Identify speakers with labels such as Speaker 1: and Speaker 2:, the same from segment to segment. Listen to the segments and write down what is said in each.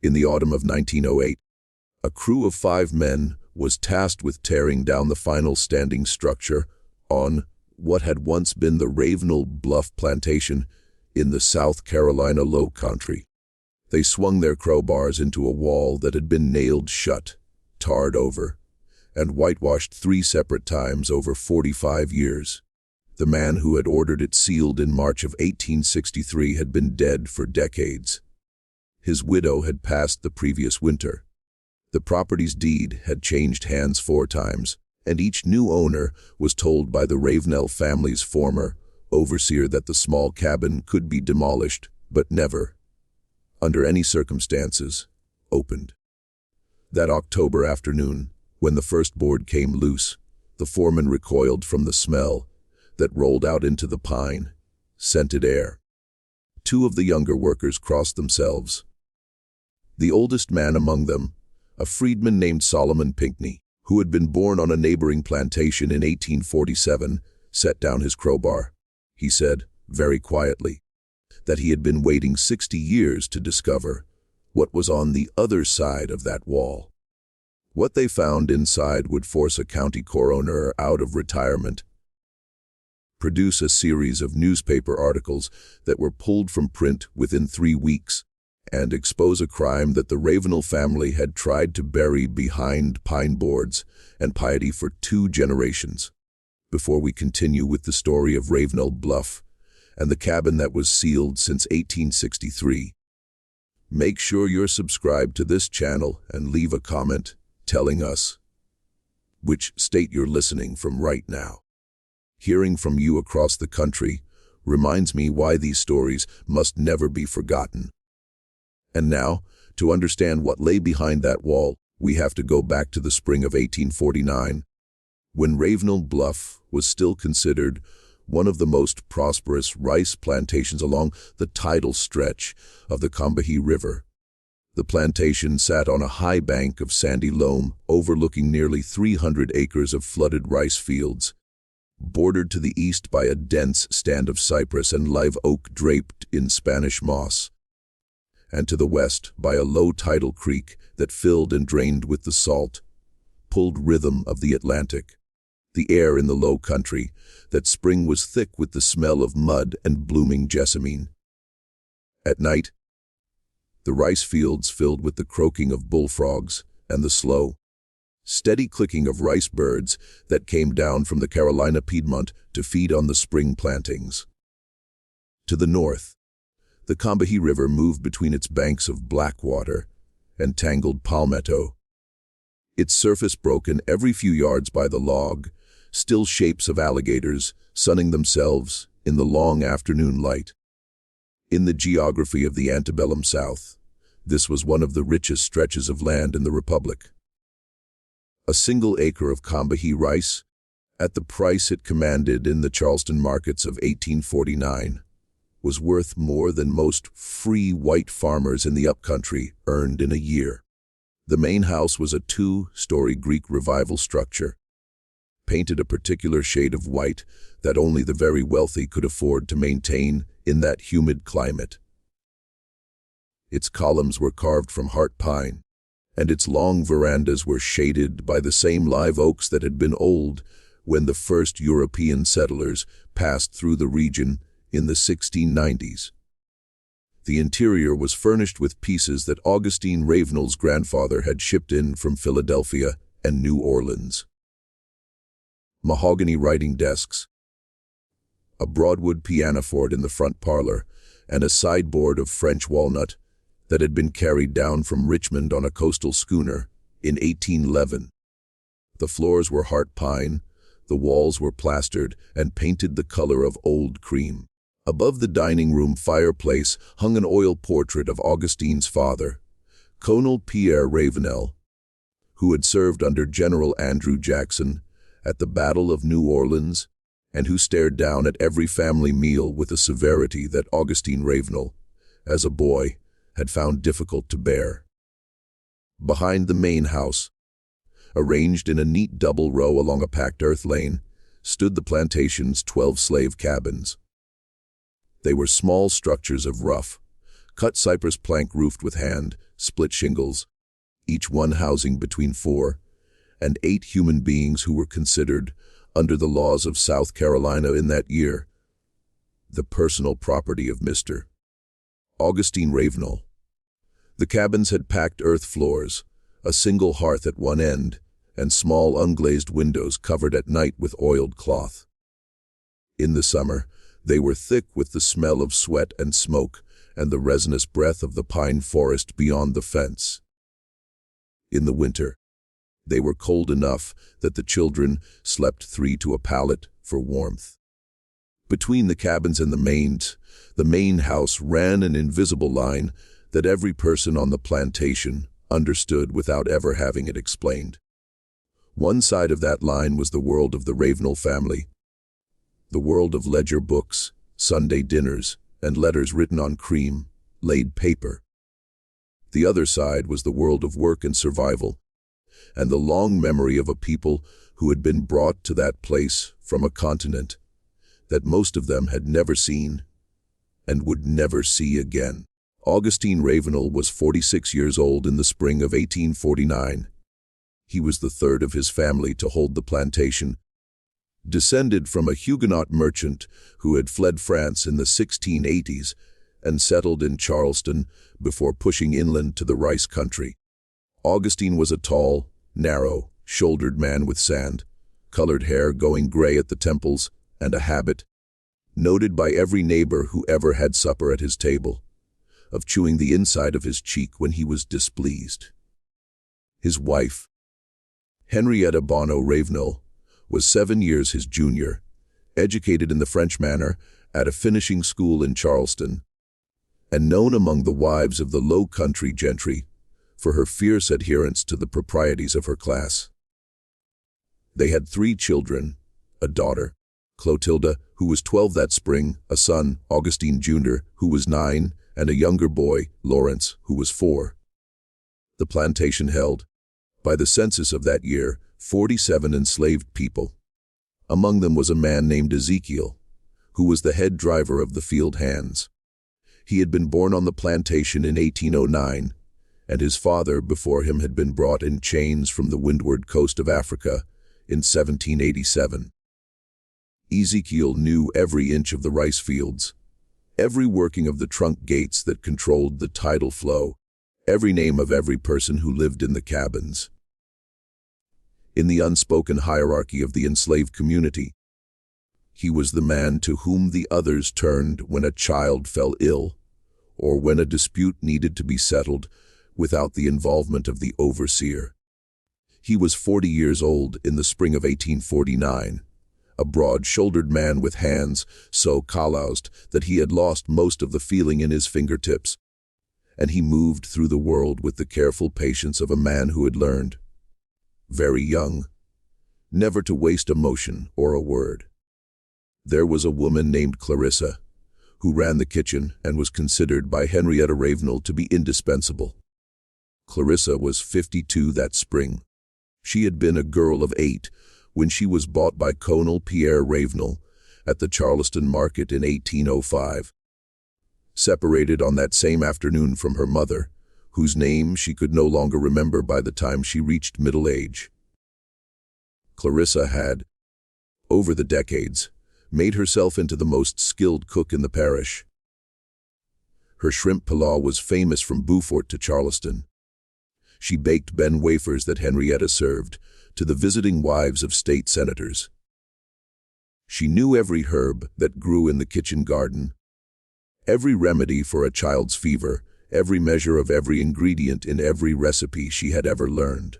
Speaker 1: In the autumn of 1908, a crew of 5 men was tasked with tearing down the final standing structure on what had once been the Ravenel Bluff Plantation in the South Carolina Lowcountry. They swung their crowbars into a wall that had been nailed shut, tarred over, and whitewashed 3 separate times over 45 years. The man who had ordered it sealed in March of 1863 had been dead for decades. His widow had passed the previous winter. The property's deed had changed hands 4 times, and each new owner was told by the Ravenel family's former overseer that the small cabin could be demolished, but never, under any circumstances, opened. That October afternoon, when the first board came loose, the foreman recoiled from the smell that rolled out into the pine, scented air. 2 of the younger workers crossed themselves. The oldest man among them, a freedman named Solomon Pinckney, who had been born on a neighboring plantation in 1847, set down his crowbar. He said, very quietly, that he had been waiting 60 years to discover what was on the other side of that wall. What they found inside would force a county coroner out of retirement, produce a series of newspaper articles that were pulled from print within 3 weeks, and expose a crime that the Ravenel family had tried to bury behind pine boards and piety for 2 generations. Before we continue with the story of Ravenel Bluff and the cabin that was sealed since 1863, make sure you're subscribed to this channel and leave a comment telling us which state you're listening from right now. Hearing from you across the country reminds me why these stories must never be forgotten. And now, to understand what lay behind that wall, we have to go back to the spring of 1849, when Ravenel Bluff was still considered one of the most prosperous rice plantations along the tidal stretch of the Combahee River. The plantation sat on a high bank of sandy loam overlooking nearly 300 acres of flooded rice fields, bordered to the east by a dense stand of cypress and live oak draped in Spanish moss, and to the west by a low tidal creek that filled and drained with the salt, pulled rhythm of the Atlantic. The air in the low country that spring was thick with the smell of mud and blooming jessamine. At night, the rice fields filled with the croaking of bullfrogs and the slow, steady clicking of rice birds that came down from the Carolina Piedmont to feed on the spring plantings. To the north, the Combahee River moved between its banks of black water and tangled palmetto, its surface broken every few yards by the log, still shapes of alligators sunning themselves in the long afternoon light. In the geography of the antebellum South, this was one of the richest stretches of land in the Republic. A single acre of Combahee rice, at the price it commanded in the Charleston markets of 1849, was worth more than most free white farmers in the upcountry earned in a year. The main house was a 2-story Greek Revival structure, painted a particular shade of white that only the very wealthy could afford to maintain in that humid climate. Its columns were carved from heart pine, and its long verandas were shaded by the same live oaks that had been old when the first European settlers passed through the region in the 1690s. The interior was furnished with pieces that Augustine Ravenel's grandfather had shipped in from Philadelphia and New Orleans. Mahogany writing desks, a broadwood pianoforte in the front parlor, and a sideboard of French walnut that had been carried down from Richmond on a coastal schooner in 1811. The floors were heart pine, the walls were plastered and painted the color of old cream. Above the dining room fireplace hung an oil portrait of Augustine's father, Colonel Pierre Ravenel, who had served under General Andrew Jackson at the Battle of New Orleans, and who stared down at every family meal with a severity that Augustine Ravenel, as a boy, had found difficult to bear. Behind the main house, arranged in a neat double row along a packed earth lane, stood the plantation's 12 slave cabins. They were small structures of rough, cut cypress plank roofed with hand, split shingles, each one housing between 4 and 8 human beings who were considered, under the laws of South Carolina in that year, the personal property of Mr. Augustine Ravenel. The cabins had packed earth floors, a single hearth at one end, and small unglazed windows covered at night with oiled cloth. In the summer, they were thick with the smell of sweat and smoke and the resinous breath of the pine forest beyond the fence. In the winter, they were cold enough that the children slept 3 to a pallet for warmth. Between the cabins and the main house ran an invisible line that every person on the plantation understood without ever having it explained. One side of that line was the world of the Ravenel family, the world of ledger books, Sunday dinners, and letters written on cream-laid paper. The other side was the world of work and survival, and the long memory of a people who had been brought to that place from a continent that most of them had never seen and would never see again. Augustine Ravenel was 46 years old in the spring of 1849. He was the third of his family to hold the plantation, descended from a Huguenot merchant who had fled France in the 1680s and settled in Charleston before pushing inland to the rice country. Augustine was a tall, narrow-shouldered man with sand-colored hair going gray at the temples and a habit, noted by every neighbor who ever had supper at his table, of chewing the inside of his cheek when he was displeased. His wife, Henrietta Bonneau Ravenel, was 7 years his junior, educated in the French manner at a finishing school in Charleston, and known among the wives of the Lowcountry gentry for her fierce adherence to the proprieties of her class. They had 3 children, a daughter, Clotilda, who was 12 that spring, a son, Augustine Jr., who was 9, and a younger boy, Lawrence, who was 4. The plantation held, by the census of that year, 47 enslaved people. Among them was a man named Ezekiel, who was the head driver of the field hands. He had been born on the plantation in 1809, and his father before him had been brought in chains from the windward coast of Africa in 1787. Ezekiel knew every inch of the rice fields, every working of the trunk gates that controlled the tidal flow, every name of every person who lived in the cabins. In the unspoken hierarchy of the enslaved community, he was the man to whom the others turned when a child fell ill, or when a dispute needed to be settled without the involvement of the overseer. He was 40 years old in the spring of 1849, a broad-shouldered man with hands so calloused that he had lost most of the feeling in his fingertips, and he moved through the world with the careful patience of a man who had learned, very young, never to waste a motion or a word. There was a woman named Clarissa, who ran the kitchen and was considered by Henrietta Ravenel to be indispensable. Clarissa was 52 that spring. She had been a girl of 8 when she was bought by Colonel Pierre Ravenel at the Charleston market in 1805. Separated on that same afternoon from her mother, whose name she could no longer remember by the time she reached middle age. Clarissa had, over the decades, made herself into the most skilled cook in the parish. Her shrimp pilau was famous from Beaufort to Charleston. She baked Ben wafers that Henrietta served to the visiting wives of state senators. She knew every herb that grew in the kitchen garden, every remedy for a child's fever, every measure of every ingredient in every recipe she had ever learned.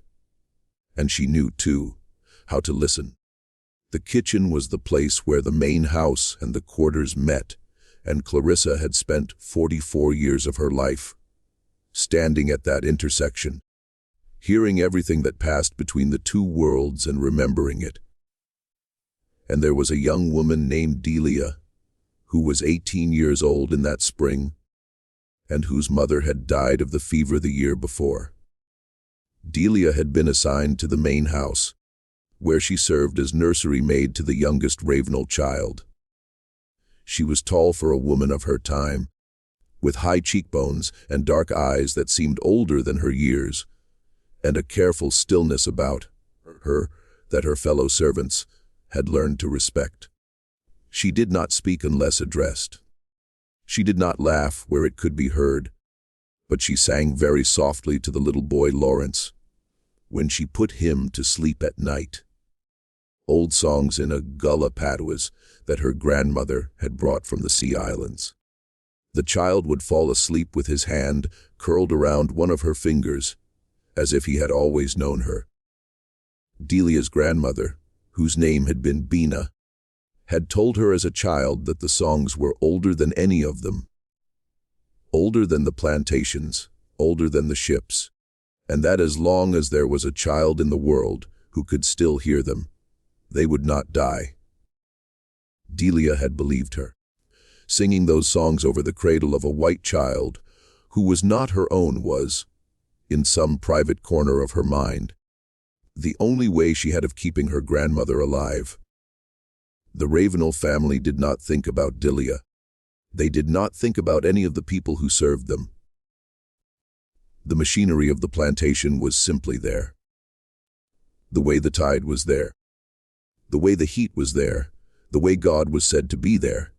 Speaker 1: And she knew, too, how to listen. The kitchen was the place where the main house and the quarters met, and Clarissa had spent 44 years of her life standing at that intersection, hearing everything that passed between the two worlds and remembering it. And there was a young woman named Delia, who was 18 years old in that spring, and whose mother had died of the fever the year before. Delia had been assigned to the main house, where she served as nursery maid to the youngest Ravenel child. She was tall for a woman of her time, with high cheekbones and dark eyes that seemed older than her years, and a careful stillness about her that her fellow servants had learned to respect. She did not speak unless addressed. She did not laugh where it could be heard, but she sang very softly to the little boy Lawrence when she put him to sleep at night. Old songs in a gullah patois that her grandmother had brought from the Sea Islands. The child would fall asleep with his hand curled around one of her fingers, as if he had always known her. Delia's grandmother, whose name had been Bina, had told her as a child that the songs were older than any of them. Older than the plantations, older than the ships, and that as long as there was a child in the world who could still hear them, they would not die. Delia had believed her, singing those songs over the cradle of a white child who was not her own was, in some private corner of her mind, the only way she had of keeping her grandmother alive. The Ravenel family did not think about Delia. They did not think about any of the people who served them. The machinery of the plantation was simply there. The way the tide was there. The way the heat was there. The way God was said to be there.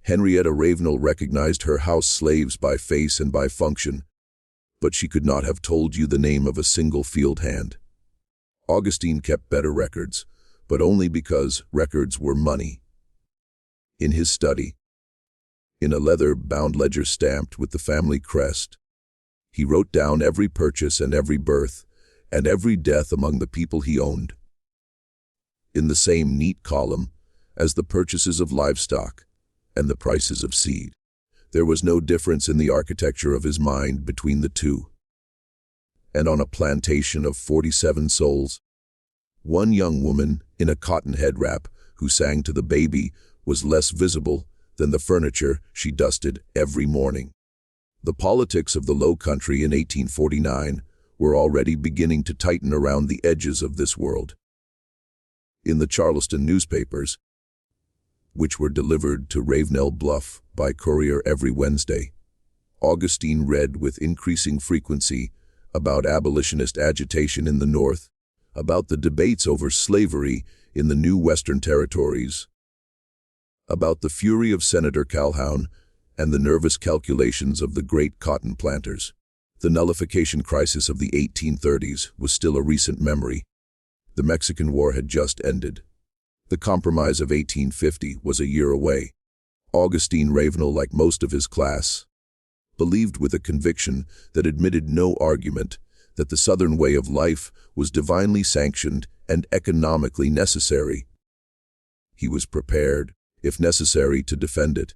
Speaker 1: Henrietta Ravenel recognized her house slaves by face and by function, but she could not have told you the name of a single field hand. Augustine kept better records, but only because records were money. In his study, in a leather-bound ledger stamped with the family crest, he wrote down every purchase and every birth and every death among the people he owned. In the same neat column as the purchases of livestock and the prices of seed, there was no difference in the architecture of his mind between the two. And on a plantation of 47 souls, one young woman in a cotton head wrap who sang to the baby was less visible than the furniture she dusted every morning. The politics of the Lowcountry in 1849 were already beginning to tighten around the edges of this world. In the Charleston newspapers, which were delivered to Ravenel Bluff by courier every Wednesday, Augustine read with increasing frequency about abolitionist agitation in the North, about the debates over slavery in the new Western territories, about the fury of Senator Calhoun and the nervous calculations of the great cotton planters. The nullification crisis of the 1830s was still a recent memory. The Mexican War had just ended. The Compromise of 1850 was a year away. Augustine Ravenel, like most of his class, believed with a conviction that admitted no argument that the Southern way of life was divinely sanctioned and economically necessary. He was prepared, if necessary, to defend it.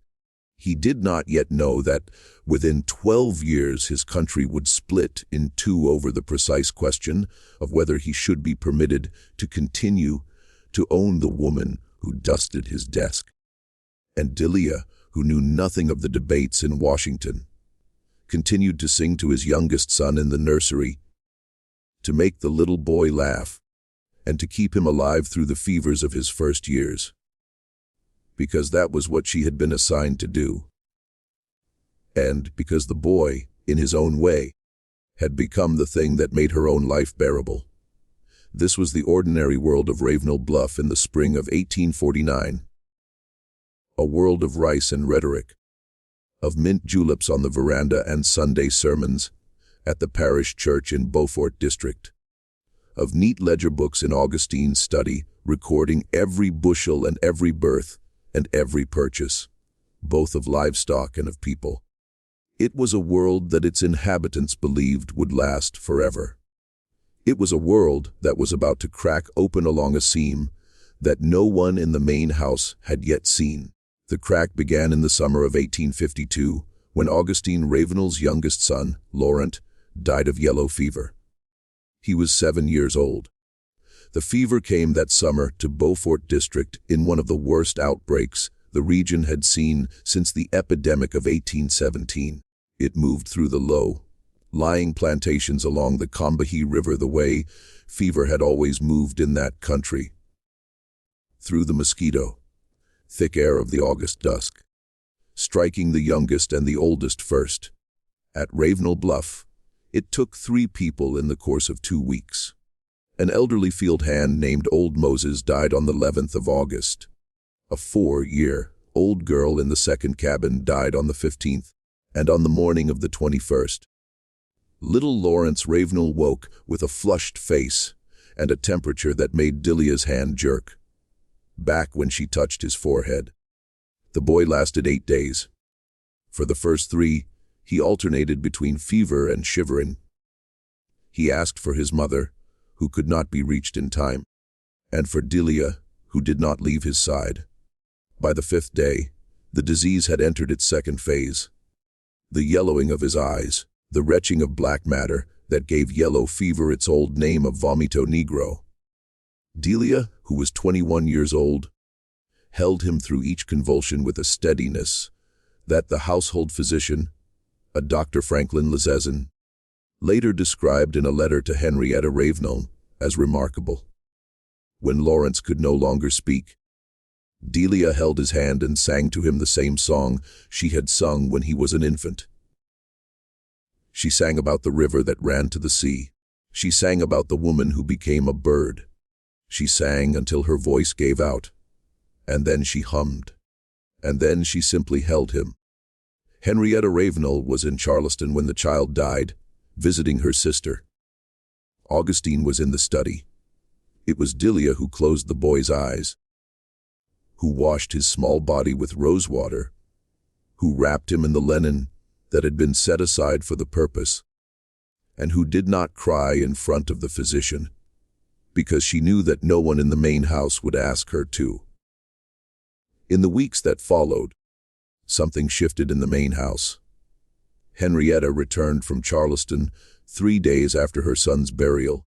Speaker 1: He did not yet know that within 12 years his country would split in two over the precise question of whether he should be permitted to continue to own the woman who dusted his desk. And Delia, who knew nothing of the debates in Washington, continued to sing to his youngest son in the nursery, to make the little boy laugh, and to keep him alive through the fevers of his first years, because that was what she had been assigned to do, and because the boy, in his own way, had become the thing that made her own life bearable. This was the ordinary world of Ravenel Bluff in the spring of 1849. A world of rice and rhetoric, of mint juleps on the veranda and Sunday sermons at the parish church in Beaufort District, of neat ledger books in Augustine's study recording every bushel and every birth and every purchase, both of livestock and of people. It was a world that its inhabitants believed would last forever. It was a world that was about to crack open along a seam that no one in the main house had yet seen. The crack began in the summer of 1852, when Augustine Ravenel's youngest son, Laurent, died of yellow fever. He was 7 years old. The fever came that summer to Beaufort District in one of the worst outbreaks the region had seen since the epidemic of 1817. It moved through the low-lying plantations along the Combahee River the way fever had always moved in that country, through the mosquito, thick air of the August dusk, striking the youngest and the oldest first. At Ravenel Bluff, it took 3 people in the course of 2 weeks. An elderly field hand named Old Moses died on the 11th of August. A 4-year-old girl in the second cabin died on the 15th, and on the morning of the 21st. Little Lawrence Ravenel woke with a flushed face and a temperature that made Delia's hand jerk back when she touched his forehead. The boy lasted 8 days. For the first 3, he alternated between fever and shivering. He asked for his mother, who could not be reached in time, and for Delia, who did not leave his side. By the 5th day, the disease had entered its second phase. The yellowing of his eyes, the retching of black matter that gave yellow fever its old name of vomito negro. Delia, who was 21 years old, held him through each convulsion with a steadiness that the household physician, a Dr. Franklin Lezezin, later described in a letter to Henrietta Ravenel as remarkable. When Lawrence could no longer speak, Delia held his hand and sang to him the same song she had sung when he was an infant. She sang about the river that ran to the sea. She sang about the woman who became a bird. She sang until her voice gave out, and then she hummed, and then she simply held him. Henrietta Ravenel was in Charleston when the child died, visiting her sister. Augustine was in the study. It was Delia who closed the boy's eyes, who washed his small body with rose water, who wrapped him in the linen that had been set aside for the purpose, and who did not cry in front of the physician, because she knew that no one in the main house would ask her to. In the weeks that followed, something shifted in the main house. Henrietta returned from Charleston 3 days after her son's burial,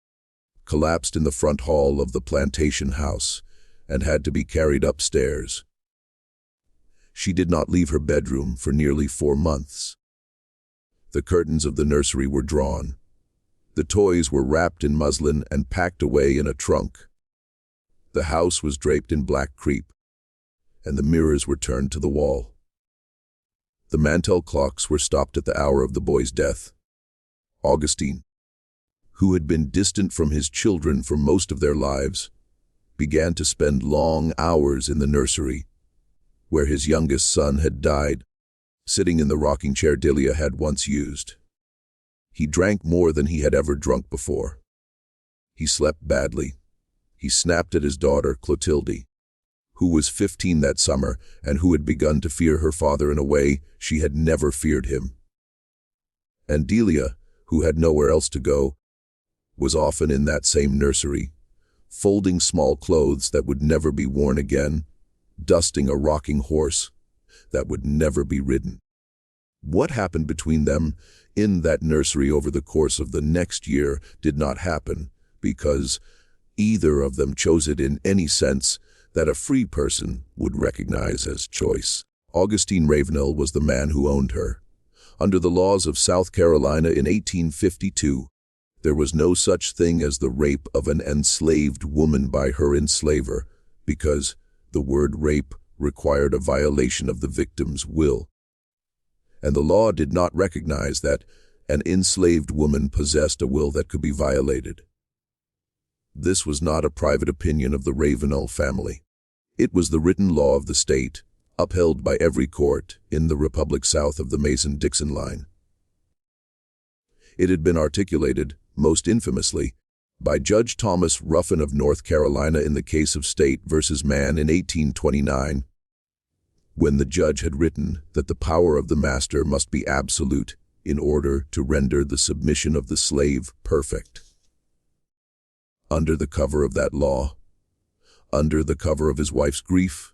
Speaker 1: collapsed in the front hall of the plantation house, and had to be carried upstairs. She did not leave her bedroom for nearly 4 months. The curtains of the nursery were drawn. The toys were wrapped in muslin and packed away in a trunk. The house was draped in black crepe, and the mirrors were turned to the wall. The mantel clocks were stopped at the hour of the boy's death. Augustine, who had been distant from his children for most of their lives, began to spend long hours in the nursery, where his youngest son had died, sitting in the rocking chair Delia had once used. He drank more than he had ever drunk before. He slept badly. He snapped at his daughter, Clotilde, who was 15 that summer and who had begun to fear her father in a way she had never feared him. And Delia, who had nowhere else to go, was often in that same nursery, folding small clothes that would never be worn again, dusting a rocking horse that would never be ridden. What happened between them in that nursery over the course of the next year did not happen because either of them chose it in any sense that a free person would recognize as choice. Augustine Ravenel was the man who owned her. Under the laws of South Carolina in 1852, there was no such thing as the rape of an enslaved woman by her enslaver, because the word rape required a violation of the victim's will. And the law did not recognize that an enslaved woman possessed a will that could be violated. This was not a private opinion of the Ravenel family. It was the written law of the state, upheld by every court in the republic south of the Mason-Dixon line. It had been articulated, most infamously, by Judge Thomas Ruffin of North Carolina in the case of State versus Mann in 1829, when the judge had written that the power of the master must be absolute in order to render the submission of the slave perfect. Under the cover of that law, under the cover of his wife's grief,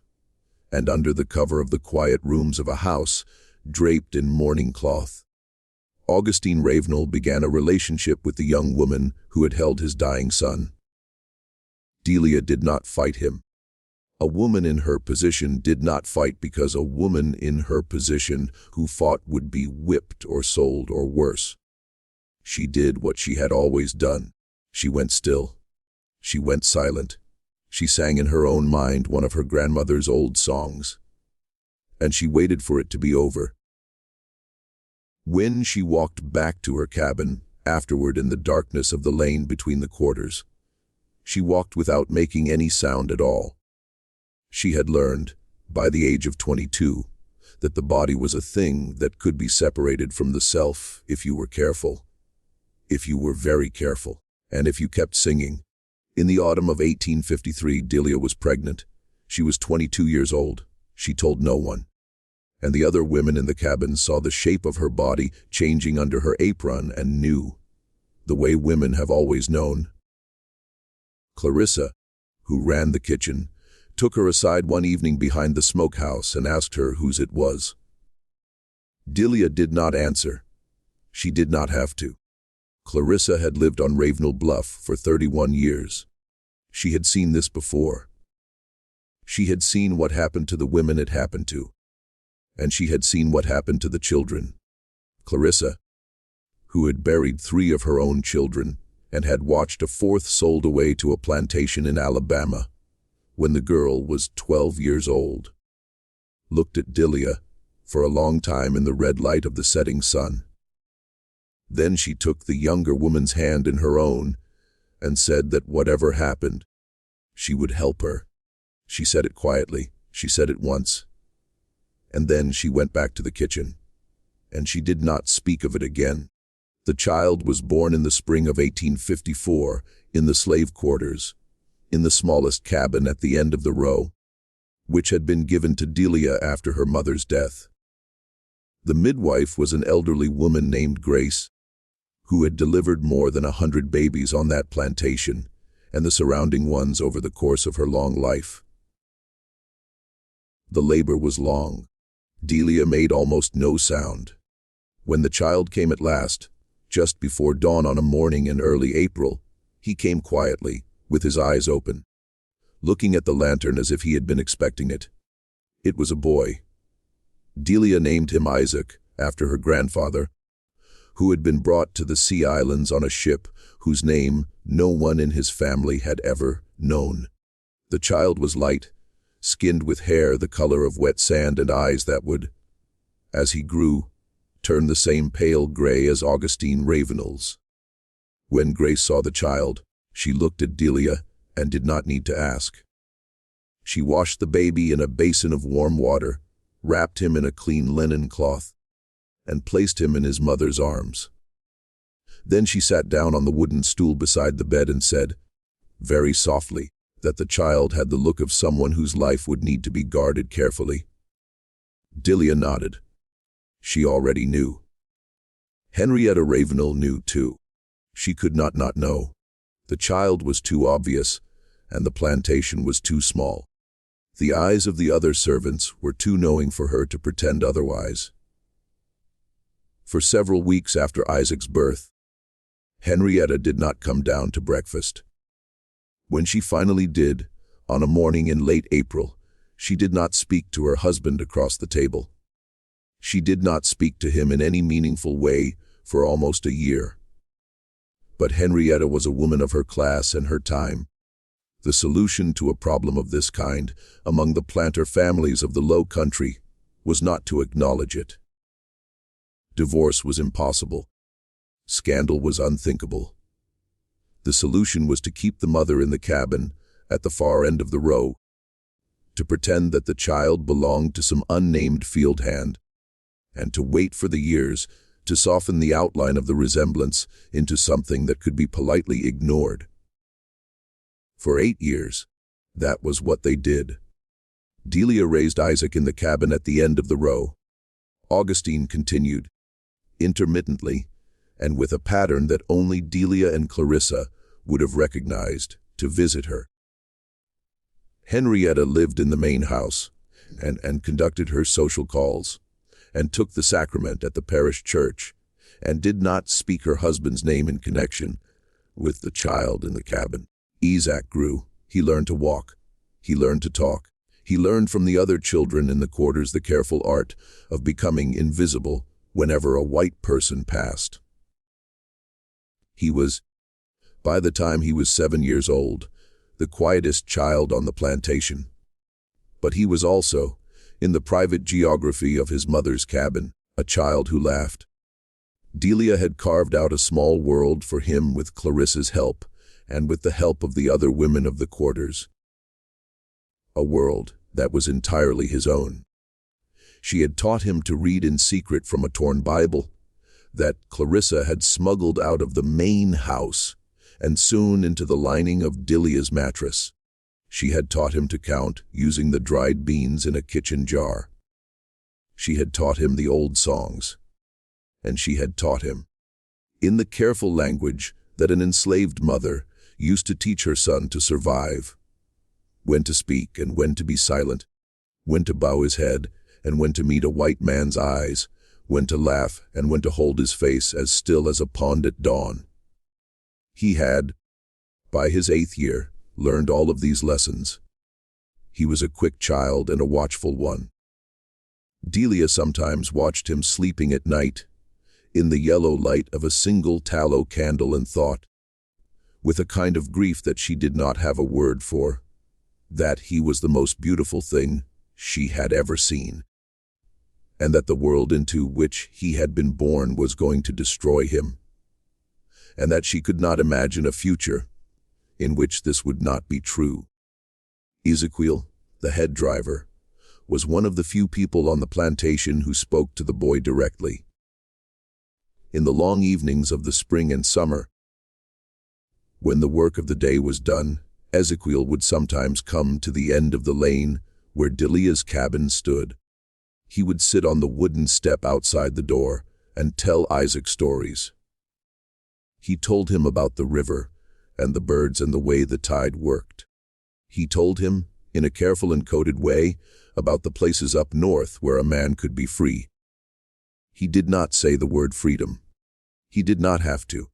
Speaker 1: and under the cover of the quiet rooms of a house draped in mourning cloth, Augustine Ravenel began a relationship with the young woman who had held his dying son. Delia did not fight him. A woman in her position did not fight because a woman in her position who fought would be whipped or sold or worse. She did what she had always done. She went still. She went silent. She sang in her own mind one of her grandmother's old songs. and she waited for it to be over. When she walked back to her cabin, afterward in the darkness of the lane between the quarters, she walked without making any sound at all. She had learned, by the age of 22, that the body was a thing that could be separated from the self if you were careful. If you were very careful, and if you kept singing. In the autumn of 1853, Delia was pregnant. She was 22 years old. She told no one. And the other women in the cabin saw the shape of her body changing under her apron and knew, the way women have always known. Clarissa, who ran the kitchen, took her aside one evening behind the smokehouse and asked her whose it was. Delia did not answer. She did not have to. Clarissa had lived on Ravenel Bluff for 31 years. She had seen this before. She had seen what happened to the women it happened to. And she had seen what happened to the children. Clarissa, who had buried 3 of her own children and had watched a 4th sold away to a plantation in Alabama when the girl was 12 years old, looked at Delia for a long time in the red light of the setting sun. Then she took the younger woman's hand in her own and said that whatever happened, she would help her. She said it quietly. She said it once. And then she went back to the kitchen, and she did not speak of it again. The child was born in the spring of 1854 in the slave quarters, in the smallest cabin at the end of the row, which had been given to Delia after her mother's death. The midwife was an elderly woman named Grace, who had delivered more than 100 babies on that plantation and the surrounding ones over the course of her long life. The labor was long. Delia made almost no sound. When the child came at last, just before dawn on a morning in early April, he came quietly, with his eyes open, looking at the lantern as if he had been expecting it. It was a boy. Delia named him Isaac, after her grandfather, who had been brought to the Sea Islands on a ship whose name no one in his family had ever known. The child was light, skinned with hair the color of wet sand and eyes that would, as he grew, turn the same pale gray as Augustine Ravenel's. When Grace saw the child, she looked at Delia and did not need to ask. She washed the baby in a basin of warm water, wrapped him in a clean linen cloth, and placed him in his mother's arms. Then she sat down on the wooden stool beside the bed and said, very softly, that the child had the look of someone whose life would need to be guarded carefully. Delia nodded. She already knew. Henrietta Ravenel knew too. She could not know. The child was too obvious, and the plantation was too small. The eyes of the other servants were too knowing for her to pretend otherwise. For several weeks after Isaac's birth, Henrietta did not come down to breakfast. When she finally did, on a morning in late April, she did not speak to her husband across the table. She did not speak to him in any meaningful way for almost a year. But Henrietta was a woman of her class and her time. The solution to a problem of this kind among the planter families of the Lowcountry was not to acknowledge it. Divorce was impossible. Scandal was unthinkable. The solution was to keep the mother in the cabin at the far end of the row, to pretend that the child belonged to some unnamed field hand, and to wait for the years to soften the outline of the resemblance into something that could be politely ignored. For 8 years, that was what they did. Delia raised Isaac in the cabin at the end of the row. Augustine continued, intermittently, and with a pattern that only Delia and Clarissa would have recognized, to visit her. Henrietta lived in the main house, and conducted her social calls, and took the sacrament at the parish church, and did not speak her husband's name in connection with the child in the cabin. Isaac grew. He learned to walk. He learned to talk. He learned from the other children in the quarters the careful art of becoming invisible whenever a white person passed. He was, by the time he was 7 years old, the quietest child on the plantation. But he was also, in the private geography of his mother's cabin, a child who laughed. Delia had carved out a small world for him with Clarissa's help and with the help of the other women of the quarters. A world that was entirely his own. She had taught him to read in secret from a torn Bible that Clarissa had smuggled out of the main house and soon into the lining of Delia's mattress. She had taught him to count using the dried beans in a kitchen jar. She had taught him the old songs. And she had taught him, in the careful language that an enslaved mother used to teach her son to survive, when to speak and when to be silent, when to bow his head and when to meet a white man's eyes, when to laugh and when to hold his face as still as a pond at dawn. He had, by his 8th year, learned all of these lessons. He was a quick child and a watchful one. Delia sometimes watched him sleeping at night, in the yellow light of a single tallow candle, and thought, with a kind of grief that she did not have a word for, that he was the most beautiful thing she had ever seen, and that the world into which he had been born was going to destroy him, and that she could not imagine a future in which this would not be true. Ezekiel, the head driver, was one of the few people on the plantation who spoke to the boy directly. In the long evenings of the spring and summer, when the work of the day was done, Ezekiel would sometimes come to the end of the lane where Delia's cabin stood. He would sit on the wooden step outside the door and tell Isaac stories. He told him about the river and the birds and the way the tide worked. He told him, in a careful and coded way, about the places up north where a man could be free. He did not say the word freedom. He did not have to.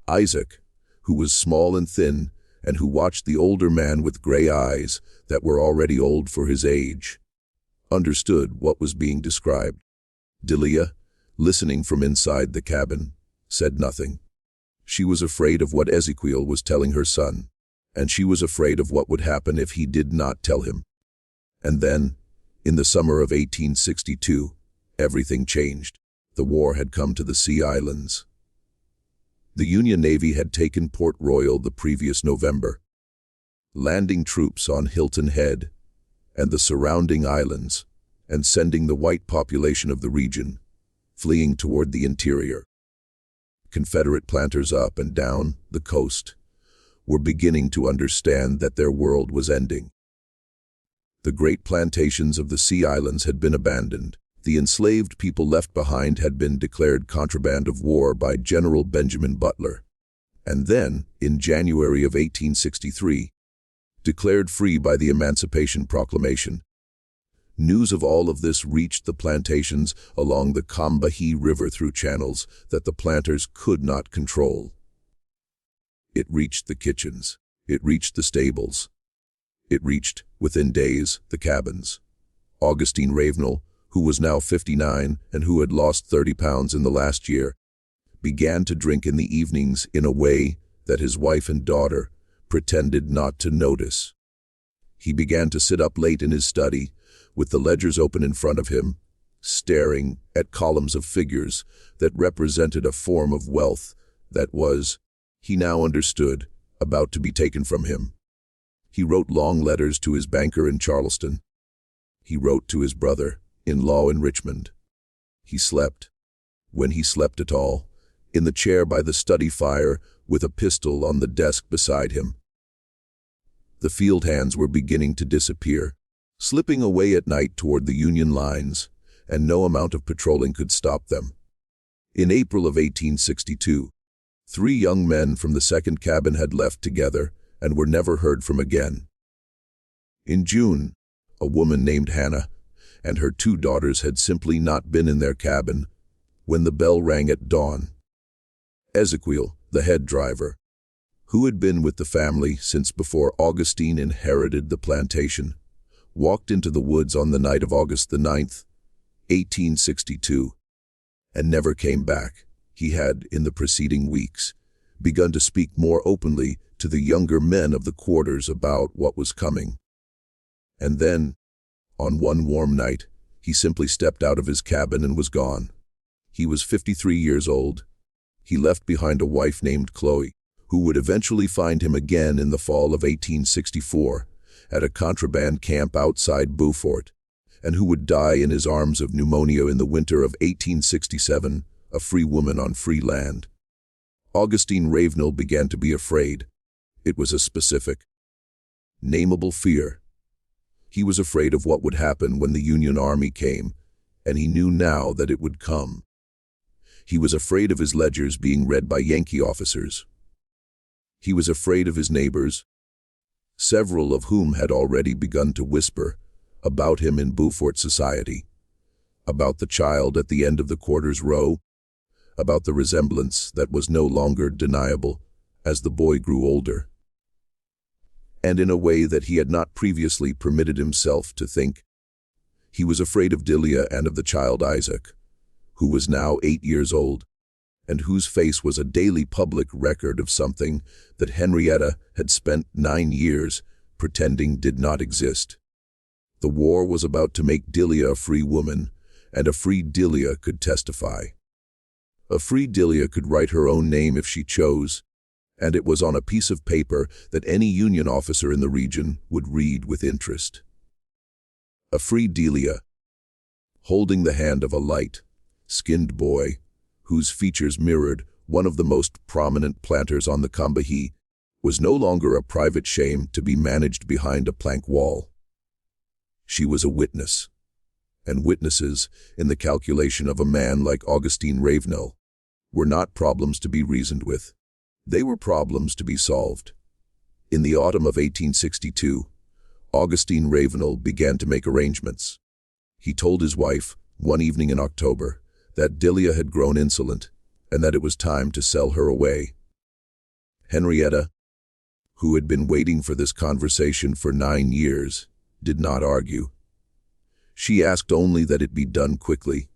Speaker 1: Isaac, who was small and thin, and who watched the older man with gray eyes that were already old for his age, understood what was being described. Delia, listening from inside the cabin, said nothing. She was afraid of what Ezekiel was telling her son, and she was afraid of what would happen if he did not tell him. And then, in the summer of 1862, everything changed. The war had come to the Sea Islands. The Union Navy had taken Port Royal the previous November, landing troops on Hilton Head and the surrounding islands, and sending the white population of the region fleeing toward the interior. Confederate planters up and down the coast were beginning to understand that their world was ending. The great plantations of the Sea Islands had been abandoned. The enslaved people left behind had been declared contraband of war by General Benjamin Butler, and then, in January of 1863, declared free by the Emancipation Proclamation. News of all of this reached the plantations along the Combahee River through channels that the planters could not control. It reached the kitchens. It reached the stables. It reached, within days, the cabins. Augustine Ravenel, who was now 59 and who had lost 30 pounds in the last year, began to drink in the evenings in a way that his wife and daughter pretended not to notice. He began to sit up late in his study, with the ledgers open in front of him, staring at columns of figures that represented a form of wealth that was, he now understood, about to be taken from him. He wrote long letters to his banker in Charleston. He wrote to his brother-in-law in Richmond. He slept, when he slept at all, in the chair by the study fire with a pistol on the desk beside him. The field hands were beginning to disappear, slipping away at night toward the Union lines, and no amount of patrolling could stop them. In April of 1862, 3 young men from the second cabin had left together and were never heard from again. In June, a woman named Hannah and her 2 daughters had simply not been in their cabin when the bell rang at dawn. Ezekiel, the head driver, who had been with the family since before Augustine inherited the plantation, walked into the woods on the night of August the 9th, 1862, and never came back. He had, in the preceding weeks, begun to speak more openly to the younger men of the quarters about what was coming. And then, On one warm night, he simply stepped out of his cabin and was gone. He was 53 years old. He left behind a wife named Chloe, who would eventually find him again in the fall of 1864 at a contraband camp outside Beaufort, and who would die in his arms of pneumonia in the winter of 1867, a free woman on free land. Augustine Ravenel began to be afraid. It was a specific, nameable fear. He was afraid of what would happen when the Union Army came, and he knew now that it would come. He was afraid of his ledgers being read by Yankee officers. He was afraid of his neighbors, several of whom had already begun to whisper about him in Beaufort society, about the child at the end of the quarters row, about the resemblance that was no longer deniable as the boy grew older, and in a way that he had not previously permitted himself to think. He was afraid of Delia and of the child Isaac, who was now 8 years old, and whose face was a daily public record of something that Henrietta had spent 9 years pretending did not exist. The war was about to make Delia a free woman, and a free Delia could testify. A free Delia could write her own name if she chose, and it was on a piece of paper that any Union officer in the region would read with interest. A free Delia, holding the hand of a light-skinned boy, whose features mirrored one of the most prominent planters on the Combahee, was no longer a private shame to be managed behind a plank wall. She was a witness, and witnesses, in the calculation of a man like Augustine Ravenel, were not problems to be reasoned with. They were problems to be solved. In the autumn of 1862, Augustine Ravenel began to make arrangements. He told his wife, one evening in October, that Delia had grown insolent, and that it was time to sell her away. Henrietta, who had been waiting for this conversation for 9 years, did not argue. She asked only that it be done quickly,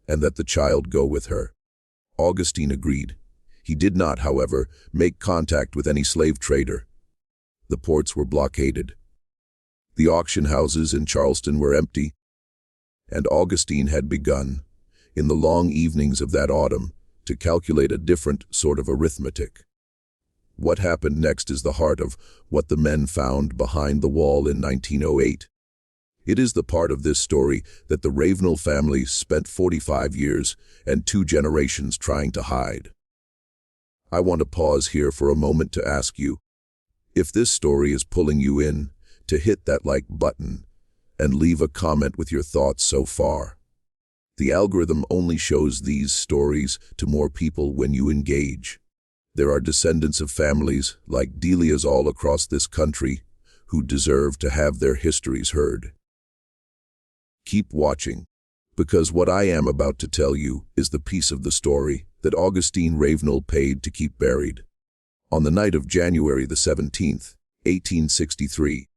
Speaker 1: and that the child go with her. Augustine agreed. He did not, however, make contact with any slave trader. The ports were blockaded. The auction houses in Charleston were empty, and Augustine had begun, in the long evenings of that autumn, to calculate a different sort of arithmetic. What happened next is the heart of what the men found behind the wall in 1908. It is the part of this story that the Ravenel family spent 45 years and 2 generations trying to hide. I want to pause here for a moment to ask you, if this story is pulling you in, to hit that like button and leave a comment with your thoughts so far. The algorithm only shows these stories to more people when you engage. There are descendants of families like Delia's all across this country who deserve to have their histories heard. Keep watching, because what I am about to tell you is the piece of the story that Augustine Ravenel paid to keep buried. On the night of January the 17th, 1863,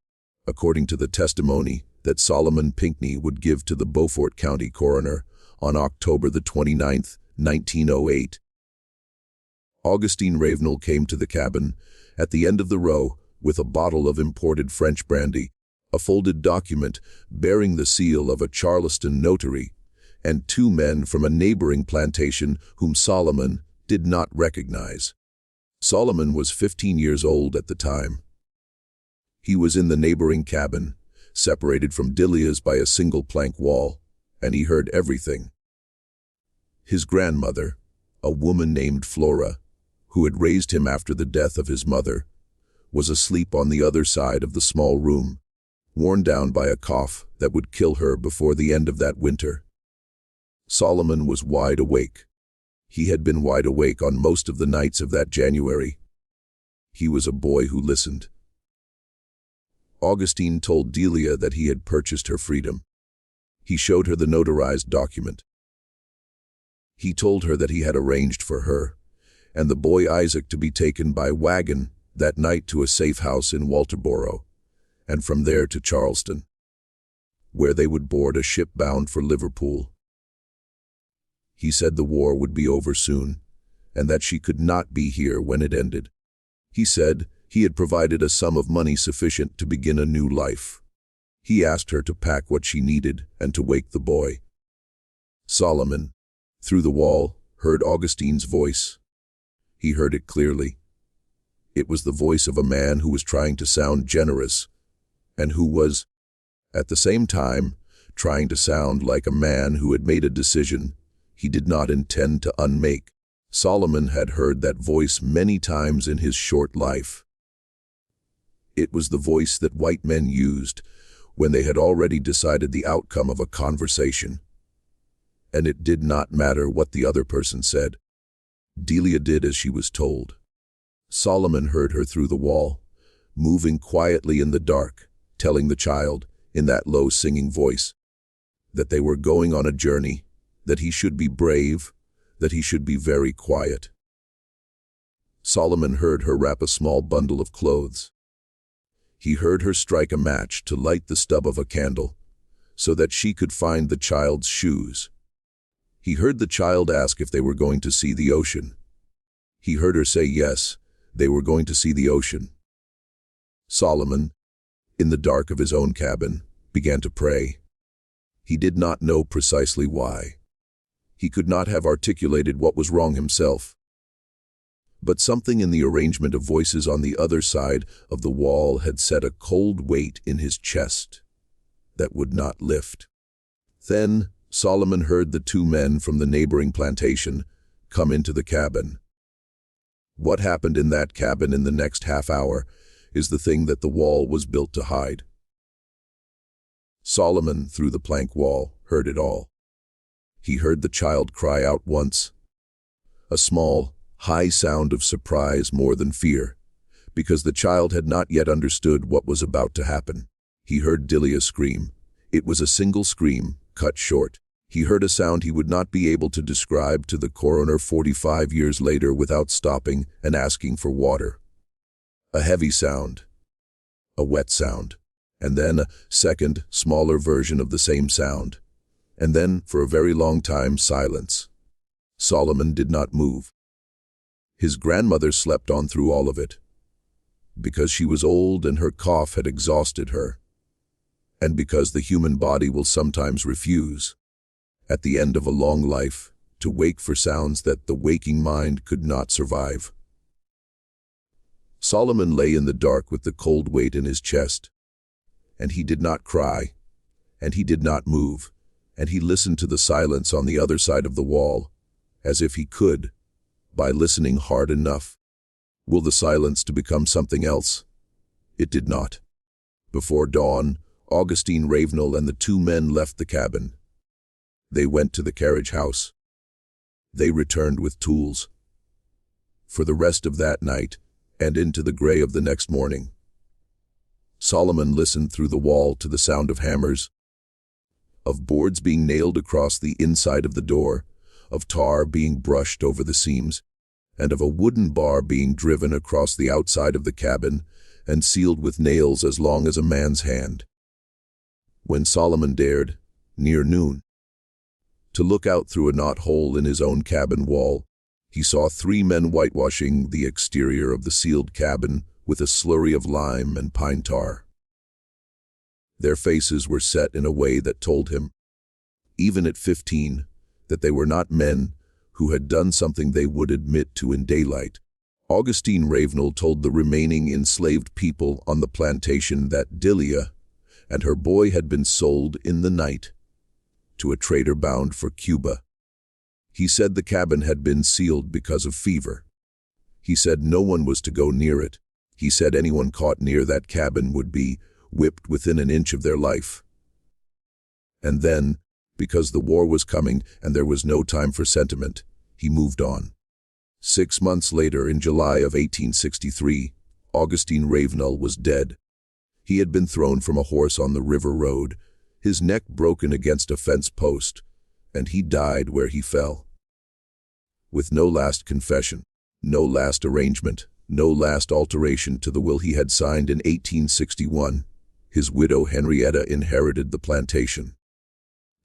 Speaker 1: according to the testimony that Solomon Pinckney would give to the Beaufort County coroner on October the 29th, 1908, Augustine Ravenel came to the cabin at the end of the row with a bottle of imported French brandy, a folded document bearing the seal of a Charleston notary, and 2 men from a neighboring plantation whom Solomon did not recognize. Solomon was 15 years old at the time. He was in the neighboring cabin, separated from Delia's by a single plank wall, and he heard everything. His grandmother, a woman named Flora, who had raised him after the death of his mother, was asleep on the other side of the small room, worn down by a cough that would kill her before the end of that winter. Solomon was wide awake. He had been wide awake on most of the nights of that January. He was a boy who listened. Augustine told Delia that he had purchased her freedom. He showed her the notarized document. He told her that he had arranged for her and the boy Isaac to be taken by wagon that night to a safe house in Walterboro, and from there to Charleston, where they would board a ship bound for Liverpool. He said the war would be over soon, and that she could not be here when it ended. He said he had provided a sum of money sufficient to begin a new life. He asked her to pack what she needed and to wake the boy. Solomon, through the wall, heard Augustine's voice. He heard it clearly. It was the voice of a man who was trying to sound generous, and who was, at the same time, trying to sound like a man who had made a decision he did not intend to unmake. Solomon had heard that voice many times in his short life. It was the voice that white men used when they had already decided the outcome of a conversation. And it did not matter what the other person said. Delia did as she was told. Solomon heard her through the wall, moving quietly in the dark, telling the child, in that low singing voice, that they were going on a journey, that he should be brave, that he should be very quiet. Solomon heard her wrap a small bundle of clothes. He heard her strike a match to light the stub of a candle, so that she could find the child's shoes. He heard the child ask if they were going to see the ocean. He heard her say yes, they were going to see the ocean. Solomon, in the dark of his own cabin, began to pray. He did not know precisely why. He could not have articulated what was wrong himself. But something in the arrangement of voices on the other side of the wall had set a cold weight in his chest that would not lift. Then Solomon heard the two men from the neighboring plantation come into the cabin. What happened in that cabin in the next half hour is the thing that the wall was built to hide. Solomon, through the plank wall, heard it all. He heard the child cry out once, a small, high sound of surprise more than fear, because the child had not yet understood what was about to happen. He heard Delia scream. It was a single scream, cut short. He heard a sound he would not be able to describe to the coroner 45 years later without stopping and asking for water. A heavy sound, a wet sound, and then a second, smaller version of the same sound. And then, for a very long time, silence. Solomon did not move. His grandmother slept on through all of it, because she was old and her cough had exhausted her, and because the human body will sometimes refuse, at the end of a long life, to wake for sounds that the waking mind could not survive. Solomon lay in the dark with the cold weight in his chest, and he did not cry, and he did not move, and he listened to the silence on the other side of the wall, as if he could, by listening hard enough, will the silence to become something else. It did not. Before dawn, Augustine Ravenel and the two men left the cabin. They went to the carriage house. They returned with tools. For the rest of that night, and into the gray of the next morning, Solomon listened through the wall to the sound of hammers, of boards being nailed across the inside of the door, of tar being brushed over the seams, and of a wooden bar being driven across the outside of the cabin and sealed with nails as long as a man's hand. When Solomon dared, near noon, to look out through a knot-hole in his own cabin wall, he saw 3 men whitewashing the exterior of the sealed cabin with a slurry of lime and pine tar. Their faces were set in a way that told him, even at 15, that they were not men who had done something they would admit to in daylight. Augustine Ravenel told the remaining enslaved people on the plantation that Delia and her boy had been sold in the night to a trader bound for Cuba. He said the cabin had been sealed because of fever. He said no one was to go near it. He said anyone caught near that cabin would be whipped within an inch of their life. And then, because the war was coming and there was no time for sentiment, he moved on. 6 months later, in July of 1863, Augustine Ravenel was dead. He had been thrown from a horse on the river road, his neck broken against a fence post, and he died where he fell. With no last confession, no last arrangement, no last alteration to the will he had signed in 1861, his widow Henrietta inherited the plantation.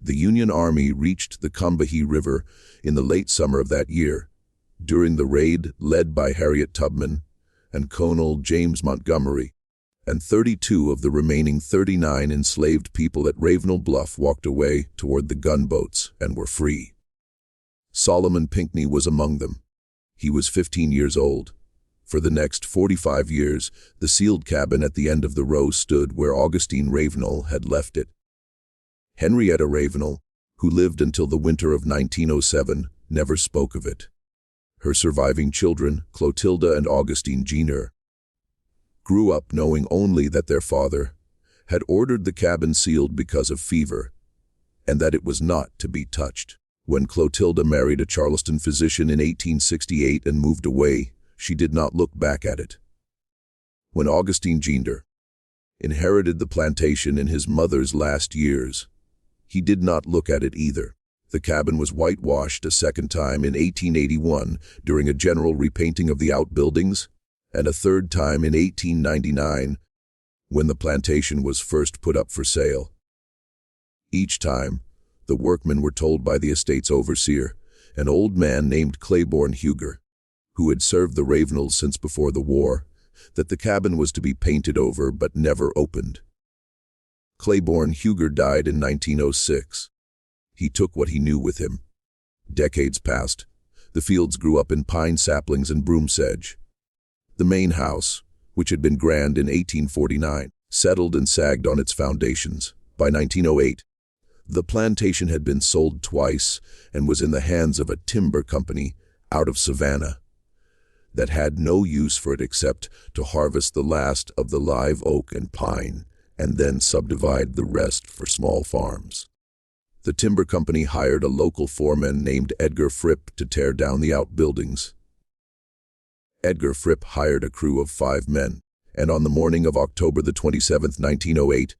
Speaker 1: The Union Army reached the Combahee River in the late summer of that year, during the raid led by Harriet Tubman and Colonel James Montgomery, and 32 of the remaining 39 enslaved people at Ravenel Bluff walked away toward the gunboats and were free. Solomon Pinckney was among them. He was 15 years old. For the next 45 years, the sealed cabin at the end of the row stood where Augustine Ravenel had left it. Henrietta Ravenel, who lived until the winter of 1907, never spoke of it. Her surviving children, Clotilda and Augustine Jenner, grew up knowing only that their father had ordered the cabin sealed because of fever, and that it was not to be touched. When Clotilda married a Charleston physician in 1868 and moved away, she did not look back at it. When Augustine Jenner inherited the plantation in his mother's last years, he did not look at it either. The cabin was whitewashed a second time in 1881 during a general repainting of the outbuildings, and a third time in 1899 when the plantation was first put up for sale. Each time, the workmen were told by the estate's overseer, an old man named Claiborne Huger, who had served the Ravenels since before the war, that the cabin was to be painted over but never opened. Claiborne Huger died in 1906. He took what he knew with him. Decades passed. The fields grew up in pine saplings and broom sedge. The main house, which had been grand in 1849, settled and sagged on its foundations. By 1908, the plantation had been sold twice and was in the hands of a timber company out of Savannah that had no use for it except to harvest the last of the live oak and pine and then subdivide the rest for small farms. The timber company hired a local foreman named Edgar Fripp to tear down the outbuildings. Edgar Fripp hired a crew of 5 men, and on the morning of October the 27th, 1908,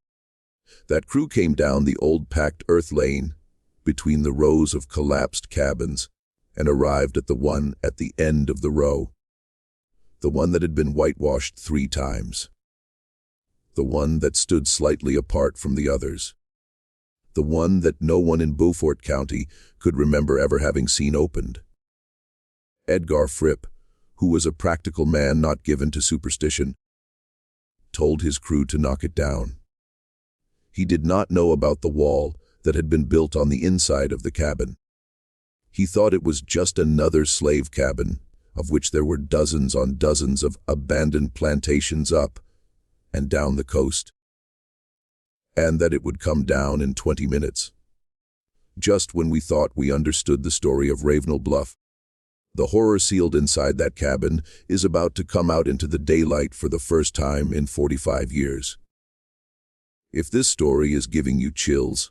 Speaker 1: that crew came down the old packed earth lane between the rows of collapsed cabins and arrived at the one at the end of the row, the one that had been whitewashed 3 times, the one that stood slightly apart from the others, the one that no one in Beaufort County could remember ever having seen opened. Edgar Fripp, who was a practical man not given to superstition, told his crew to knock it down. He did not know about the wall that had been built on the inside of the cabin. He thought it was just another slave cabin, of which there were dozens on dozens of abandoned plantations up and down the coast, and that it would come down in 20 minutes. Just when we thought we understood the story of Ravenel Bluff, the horror sealed inside that cabin is about to come out into the daylight for the first time in 45 years. If this story is giving you chills,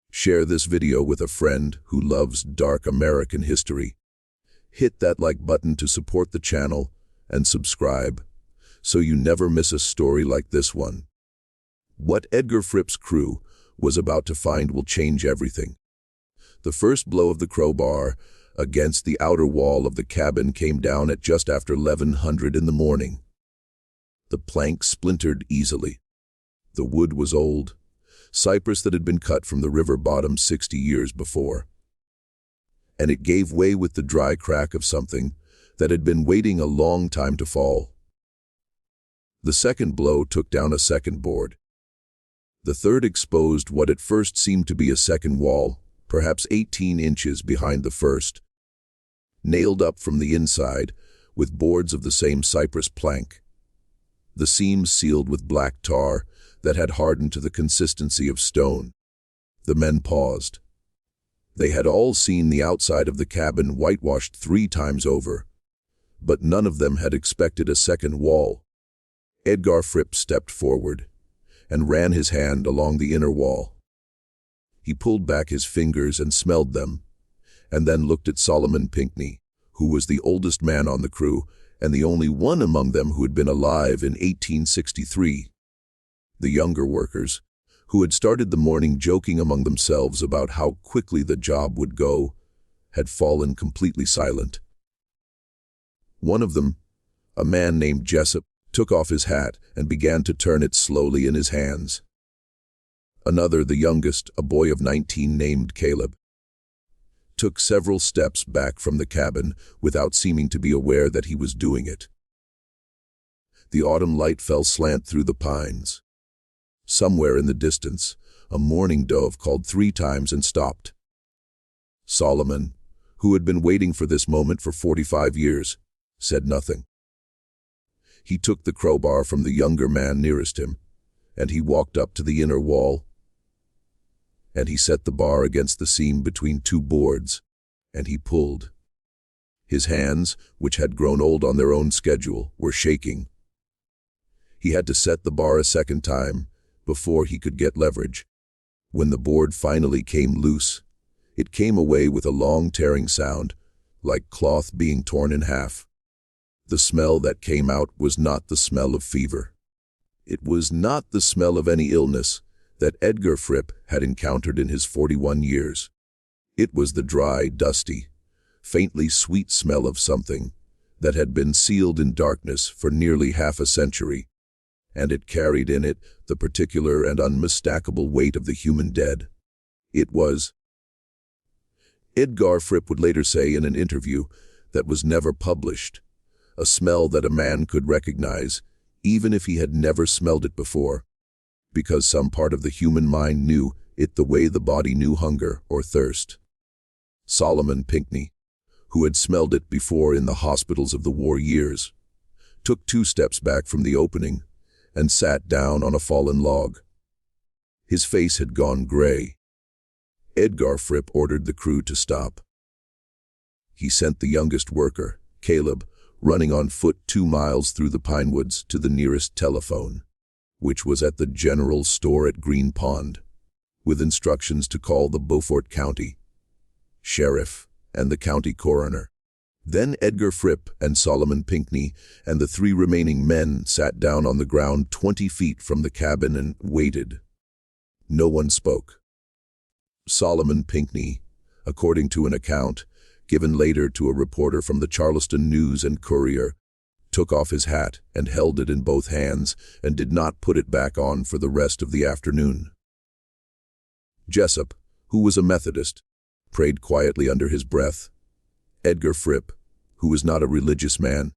Speaker 1: share this video with a friend who loves dark American history. Hit that like button to support the channel and subscribe so you never miss a story like this one. What Edgar Fripp's crew was about to find will change everything. The first blow of the crowbar against the outer wall of the cabin came down at just after 1100 in the morning. The plank splintered easily. The wood was old, cypress that had been cut from the river bottom 60 years before, and it gave way with the dry crack of something that had been waiting a long time to fall. The second blow took down a second board. The third exposed what at first seemed to be a second wall, perhaps 18 inches behind the first, nailed up from the inside with boards of the same cypress plank, the seams sealed with black tar that had hardened to the consistency of stone. The men paused. They had all seen the outside of the cabin whitewashed 3 times over, but none of them had expected a second wall. Edgar Fripp stepped forward and ran his hand along the inner wall. He pulled back his fingers and smelled them, and then looked at Solomon Pinckney, who was the oldest man on the crew and the only one among them who had been alive in 1863. The younger workers, who had started the morning joking among themselves about how quickly the job would go, had fallen completely silent. One of them, a man named Jessup, took off his hat and began to turn it slowly in his hands. Another, the youngest, a boy of 19 named Caleb, took several steps back from the cabin without seeming to be aware that he was doing it. The autumn light fell slant through the pines. Somewhere in the distance, a mourning dove called 3 times and stopped. Solomon, who had been waiting for this moment for 45 years, said nothing. He took the crowbar from the younger man nearest him, and he walked up to the inner wall, and he set the bar against the seam between 2 boards, and he pulled. His hands, which had grown old on their own schedule, were shaking. He had to set the bar a second time before he could get leverage. When the board finally came loose, it came away with a long tearing sound, like cloth being torn in half. The smell that came out was not the smell of fever. It was not the smell of any illness that Edgar Fripp had encountered in his 41 years. It was the dry, dusty, faintly sweet smell of something that had been sealed in darkness for nearly half a century, and it carried in it the particular and unmistakable weight of the human dead. It was, Edgar Fripp would later say in an interview that was never published, a smell that a man could recognize, even if he had never smelled it before, because some part of the human mind knew it the way the body knew hunger or thirst. Solomon Pinckney, who had smelled it before in the hospitals of the war years, took 2 steps back from the opening and sat down on a fallen log. His face had gone gray. Edgar Fripp ordered the crew to stop. He sent the youngest worker, Caleb, running on foot 2 miles through the pine woods to the nearest telephone, which was at the general store at Green Pond, with instructions to call the Beaufort County sheriff and the county coroner. Then Edgar Fripp and Solomon Pinckney and the 3 remaining men sat down on the ground 20 feet from the cabin and waited. No one spoke. Solomon Pinckney, according to an account given later to a reporter from the Charleston News and Courier, took off his hat and held it in both hands and did not put it back on for the rest of the afternoon. Jessup, who was a Methodist, prayed quietly under his breath. Edgar Fripp, who was not a religious man,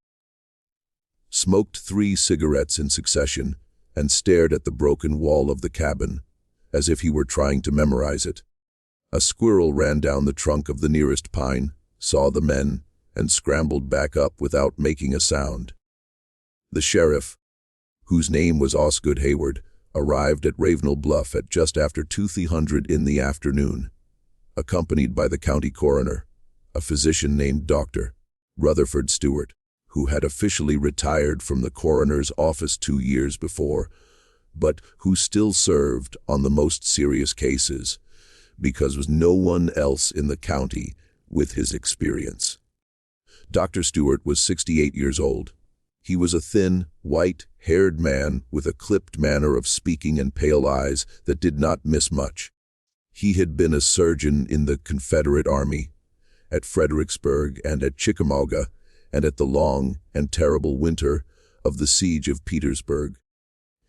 Speaker 1: smoked 3 cigarettes in succession and stared at the broken wall of the cabin, as if he were trying to memorize it. A squirrel ran down the trunk of the nearest pine, saw the men, and scrambled back up without making a sound. The sheriff, whose name was Osgood Hayward, arrived at Ravenel Bluff at just after 2:00 in the afternoon, accompanied by the county coroner, a physician named Dr. Rutherford Stewart, who had officially retired from the coroner's office 2 years before, but who still served on the most serious cases, because there was no one else in the county with his experience. Dr. Stewart was 68 years old. He was a thin, white-haired man with a clipped manner of speaking and pale eyes that did not miss much. He had been a surgeon in the Confederate Army, at Fredericksburg and at Chickamauga, and at the long and terrible winter of the siege of Petersburg.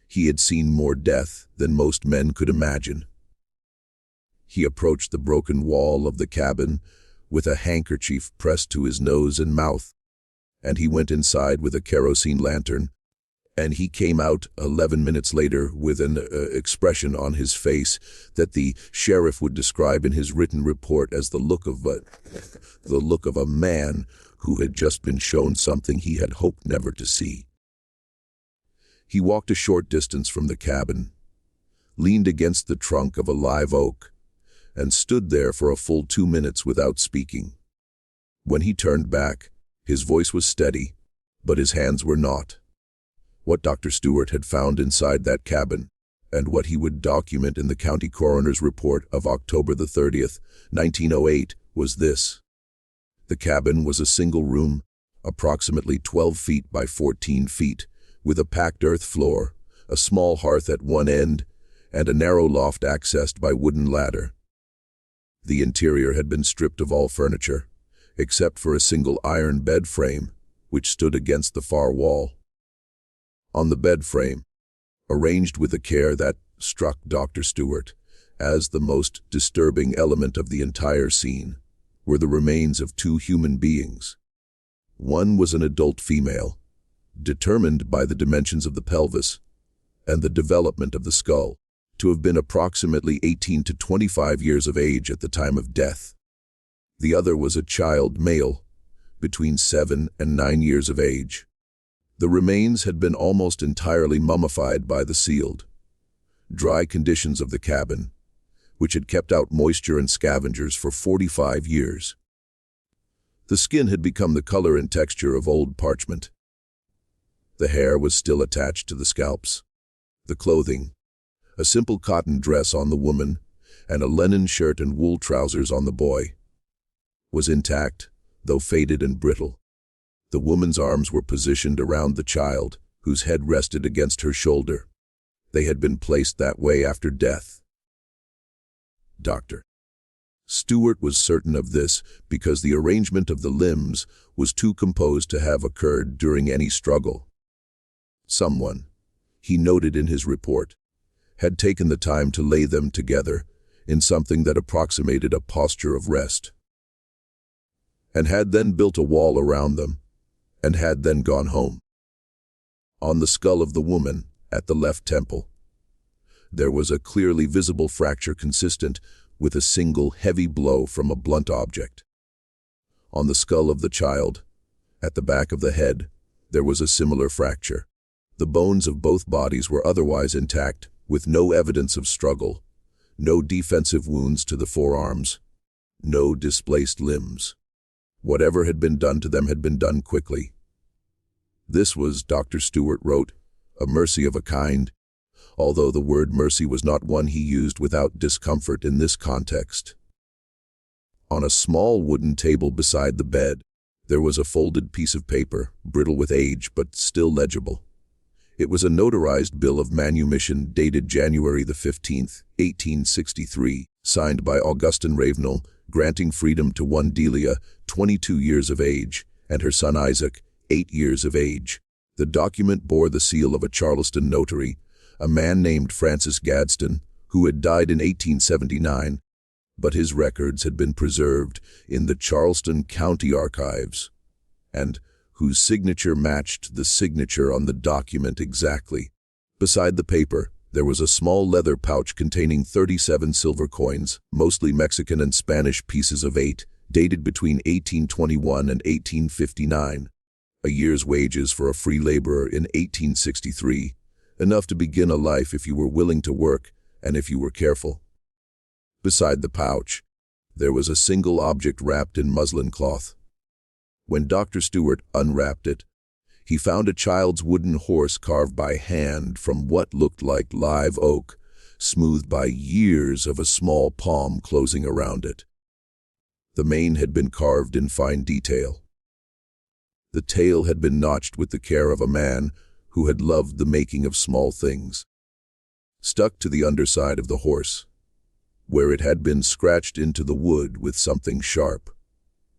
Speaker 1: He had seen more death than most men could imagine. He approached the broken wall of the cabin with a handkerchief pressed to his nose and mouth, and he went inside with a kerosene lantern, and he came out 11 minutes later with an expression on his face that the sheriff would describe in his written report as the look of a man who had just been shown something he had hoped never to see. He walked a short distance from the cabin, leaned against the trunk of a live oak, and stood there for a full 2 minutes without speaking. When he turned back, his voice was steady, but his hands were not. What Dr. Stewart had found inside that cabin, and what he would document in the county coroner's report of October the 30th, 1908, was this. The cabin was a single room, approximately 12 feet by 14 feet, with a packed earth floor, a small hearth at one end, and a narrow loft accessed by wooden ladder. The interior had been stripped of all furniture, except for a single iron bed frame, which stood against the far wall. On the bed frame, arranged with a care that struck Dr. Stewart as the most disturbing element of the entire scene, were the remains of 2 human beings. One was an adult female, determined by the dimensions of the pelvis and the development of the skull, to have been approximately 18 to 25 years of age at the time of death. The other was a child male, between 7 and 9 years of age. The remains had been almost entirely mummified by the sealed, dry conditions of the cabin, which had kept out moisture and scavengers for 45 years. The skin had become the color and texture of old parchment. The hair was still attached to the scalps. The clothing, a simple cotton dress on the woman and a linen shirt and wool trousers on the boy, was intact, though faded and brittle. The woman's arms were positioned around the child, whose head rested against her shoulder. They had been placed that way after death. Dr. Stewart was certain of this because the arrangement of the limbs was too composed to have occurred during any struggle. Someone, he noted in his report, had taken the time to lay them together in something that approximated a posture of rest, and had then built a wall around them, and had then gone home. On the skull of the woman, at the left temple, there was a clearly visible fracture consistent with a single heavy blow from a blunt object. On the skull of the child, at the back of the head, there was a similar fracture. The bones of both bodies were otherwise intact, with no evidence of struggle, no defensive wounds to the forearms, no displaced limbs. Whatever had been done to them had been done quickly. This was, Dr. Stewart wrote, a mercy of a kind, although the word mercy was not one he used without discomfort in this context. On a small wooden table beside the bed, there was a folded piece of paper, brittle with age but still legible. It was a notarized bill of manumission dated January the 15th, 1863, signed by Augustine Ravenel, granting freedom to one Delia, 22 years of age, and her son Isaac, 8 years of age. The document bore the seal of a Charleston notary, a man named Francis Gadsden, who had died in 1879, but his records had been preserved in the Charleston County Archives, and whose signature matched the signature on the document exactly. Beside the paper, there was a small leather pouch containing 37 silver coins, mostly Mexican and Spanish pieces of 8, dated between 1821 and 1859. A year's wages for a free laborer in 1863, enough to begin a life if you were willing to work and if you were careful. Beside the pouch, there was a single object wrapped in muslin cloth. When Dr. Stewart unwrapped it, he found a child's wooden horse carved by hand from what looked like live oak, smoothed by years of a small palm closing around it. The mane had been carved in fine detail. The tail had been notched with the care of a man who had loved the making of small things. Stuck to the underside of the horse, where it had been scratched into the wood with something sharp,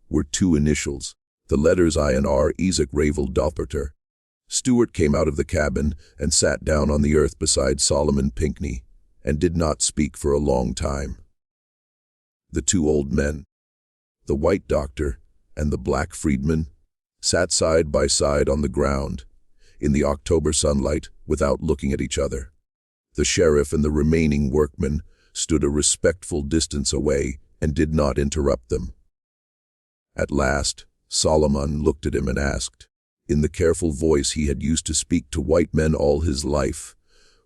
Speaker 1: were 2 initials, the letters I and R. Isaac Ravenel Doppelter. Stewart came out of the cabin and sat down on the earth beside Solomon Pinckney, and did not speak for a long time. The 2 old men, the white doctor and the black freedman, sat side by side on the ground, in the October sunlight, without looking at each other. The sheriff and the remaining workmen stood a respectful distance away and did not interrupt them. At last, Solomon looked at him and asked, in the careful voice he had used to speak to white men all his life,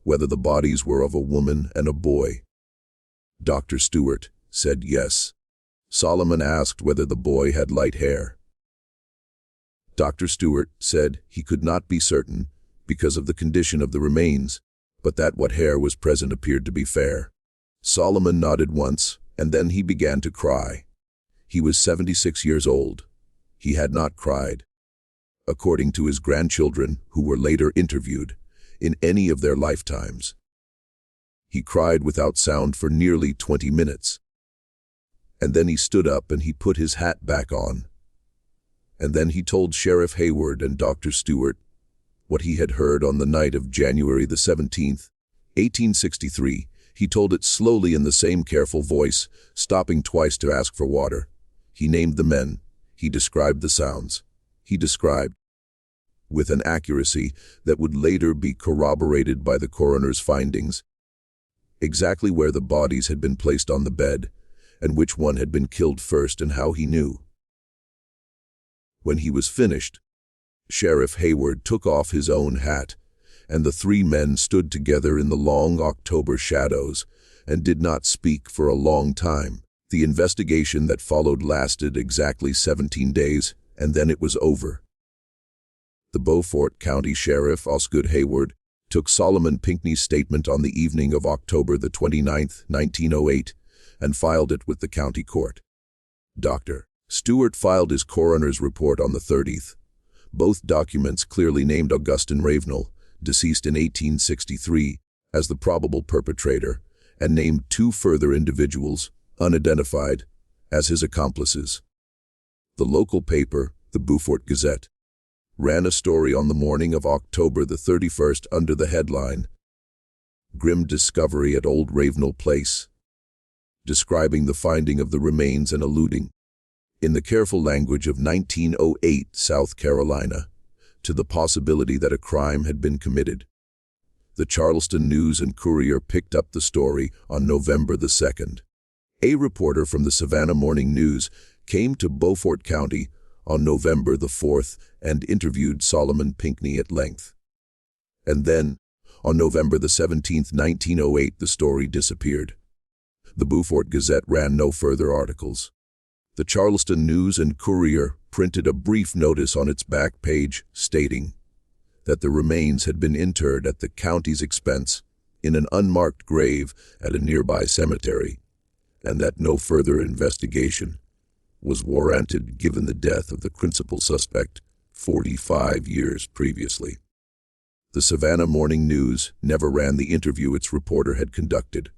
Speaker 1: whether the bodies were of a woman and a boy. Dr. Stewart said yes. Solomon asked whether the boy had light hair. Dr. Stewart said he could not be certain because of the condition of the remains, but that what hair was present appeared to be fair. Solomon nodded once, and then he began to cry. He was 76 years old. He had not cried, according to his grandchildren who were later interviewed, in any of their lifetimes. He cried without sound for nearly 20 minutes. And then he stood up and he put his hat back on. And then he told Sheriff Hayward and Dr. Stewart what he had heard on the night of January the 17th, 1863. He told it slowly in the same careful voice, stopping twice to ask for water. He named the men. He described the sounds. He described with an accuracy that would later be corroborated by the coroner's findings. Exactly where the bodies had been placed on the bed, and which one had been killed first and how he knew. When he was finished, Sheriff Hayward took off his own hat, and the three men stood together in the long October shadows and did not speak for a long time. The investigation that followed lasted exactly 17 days, and then it was over. The Beaufort County Sheriff, Osgood Hayward, took Solomon Pinckney's statement on the evening of October the 29th, 1908, and filed it with the county court. Dr. Stewart filed his coroner's report on the 30th. Both documents clearly named Augustine Ravenel, deceased in 1863, as the probable perpetrator, and named two further individuals, unidentified, as his accomplices. The local paper, the Beaufort Gazette, ran a story on the morning of October the 31st under the headline, "Grim Discovery at Old Ravenel Place," describing the finding of the remains and alluding, in the careful language of 1908 South Carolina, to the possibility that a crime had been committed. The Charleston News and Courier picked up the story on November the 2nd. A reporter from the Savannah Morning News came to Beaufort County on November the 4th and interviewed Solomon Pinckney at length. And then, on November the 17th, 1908, the story disappeared. The Beaufort Gazette ran no further articles. The Charleston News and Courier printed a brief notice on its back page stating that the remains had been interred at the county's expense in an unmarked grave at a nearby cemetery, and that no further investigation was warranted given the death of the principal suspect 45 years previously. The Savannah Morning News never ran the interview its reporter had conducted.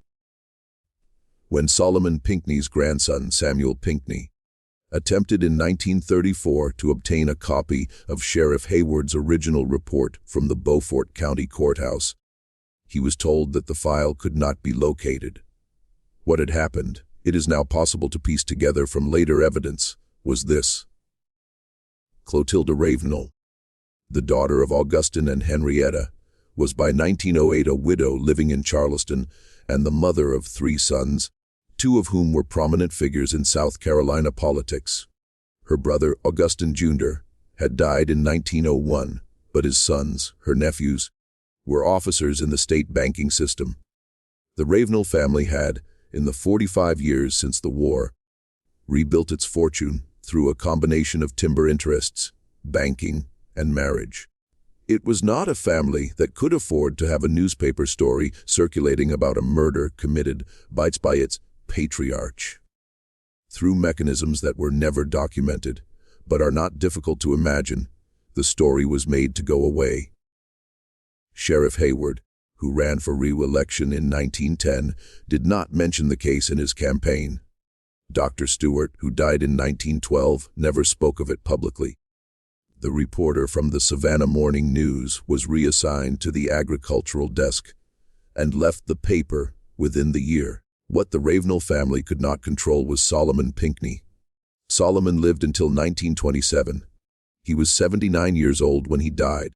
Speaker 1: When Solomon Pinckney's grandson, Samuel Pinckney, attempted in 1934 to obtain a copy of Sheriff Hayward's original report from the Beaufort County Courthouse, he was told that the file could not be located. What had happened, it is now possible to piece together from later evidence, was this. Clotilda Ravenel, the daughter of Augustine and Henrietta, was by 1908 a widow living in Charleston and the mother of three sons, two of whom were prominent figures in South Carolina politics. Her brother, Augustine Jr., had died in 1901, but his sons, her nephews, were officers in the state banking system. The Ravenel family had, in the 45 years since the war, rebuilt its fortune through a combination of timber interests, banking, and marriage. It was not a family that could afford to have a newspaper story circulating about a murder committed by its patriarch. Through mechanisms that were never documented, but are not difficult to imagine, the story was made to go away. Sheriff Hayward, who ran for re-election in 1910, did not mention the case in his campaign. Dr. Stewart, who died in 1912, never spoke of it publicly. The reporter from the Savannah Morning News was reassigned to the agricultural desk and left the paper within the year. What the Ravenel family could not control was Solomon Pinckney. Solomon lived until 1927. He was 79 years old when he died,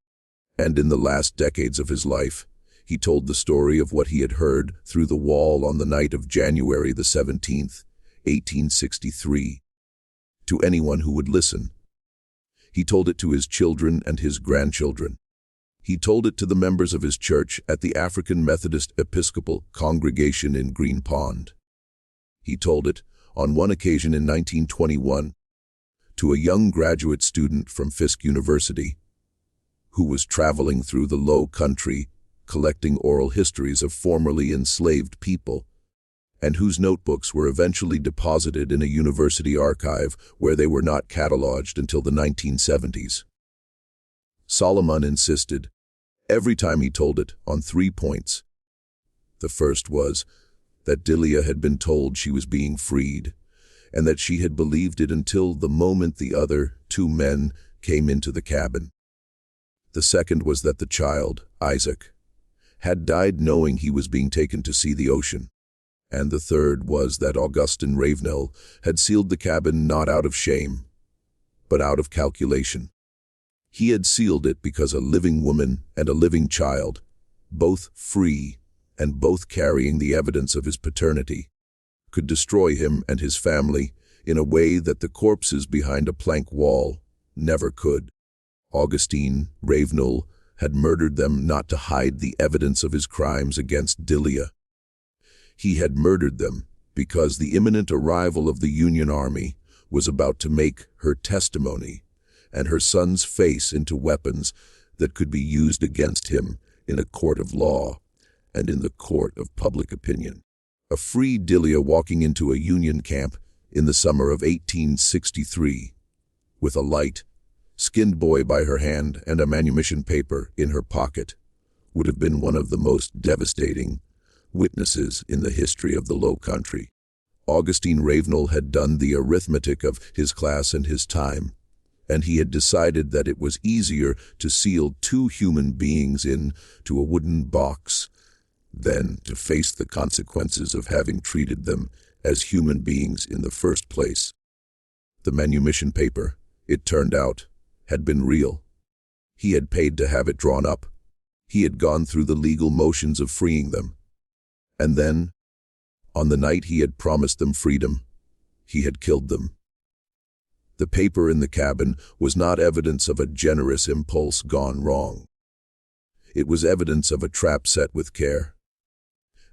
Speaker 1: and in the last decades of his life, he told the story of what he had heard through the wall on the night of January the 17th, 1863, to anyone who would listen. He told it to his children and his grandchildren. He told it to the members of his church at the African Methodist Episcopal congregation in Green Pond. He told it, on one occasion in 1921, to a young graduate student from Fisk University, who was traveling through the Lowcountry collecting oral histories of formerly enslaved people, and whose notebooks were eventually deposited in a university archive where they were not cataloged until the 1970s. Solomon insisted, every time he told it, on 3 points. The first was that Delia had been told she was being freed, and that she had believed it until the moment the other 2 men came into the cabin. The second was that the child, Isaac, had died knowing he was being taken to see the ocean. And the third was that Augustine Ravenel had sealed the cabin not out of shame, but out of calculation. He had sealed it because a living woman and a living child, both free and both carrying the evidence of his paternity, could destroy him and his family in a way that the corpses behind a plank wall never could. Augustine Ravenel had murdered them not to hide the evidence of his crimes against Delia. He had murdered them because the imminent arrival of the Union Army was about to make her testimony and her son's face into weapons that could be used against him in a court of law and in the court of public opinion. A free Delia walking into a Union camp in the summer of 1863, with a light, skinned boy by her hand and a manumission paper in her pocket, would have been one of the most devastating witnesses in the history of the Lowcountry. Augustine Ravenel had done the arithmetic of his class and his time, and he had decided that it was easier to seal two human beings into a wooden box than to face the consequences of having treated them as human beings in the first place. The manumission paper, it turned out, had been real. He had paid to have it drawn up. He had gone through the legal motions of freeing them. And then, on the night he had promised them freedom, he had killed them. The paper in the cabin was not evidence of a generous impulse gone wrong. It was evidence of a trap set with care.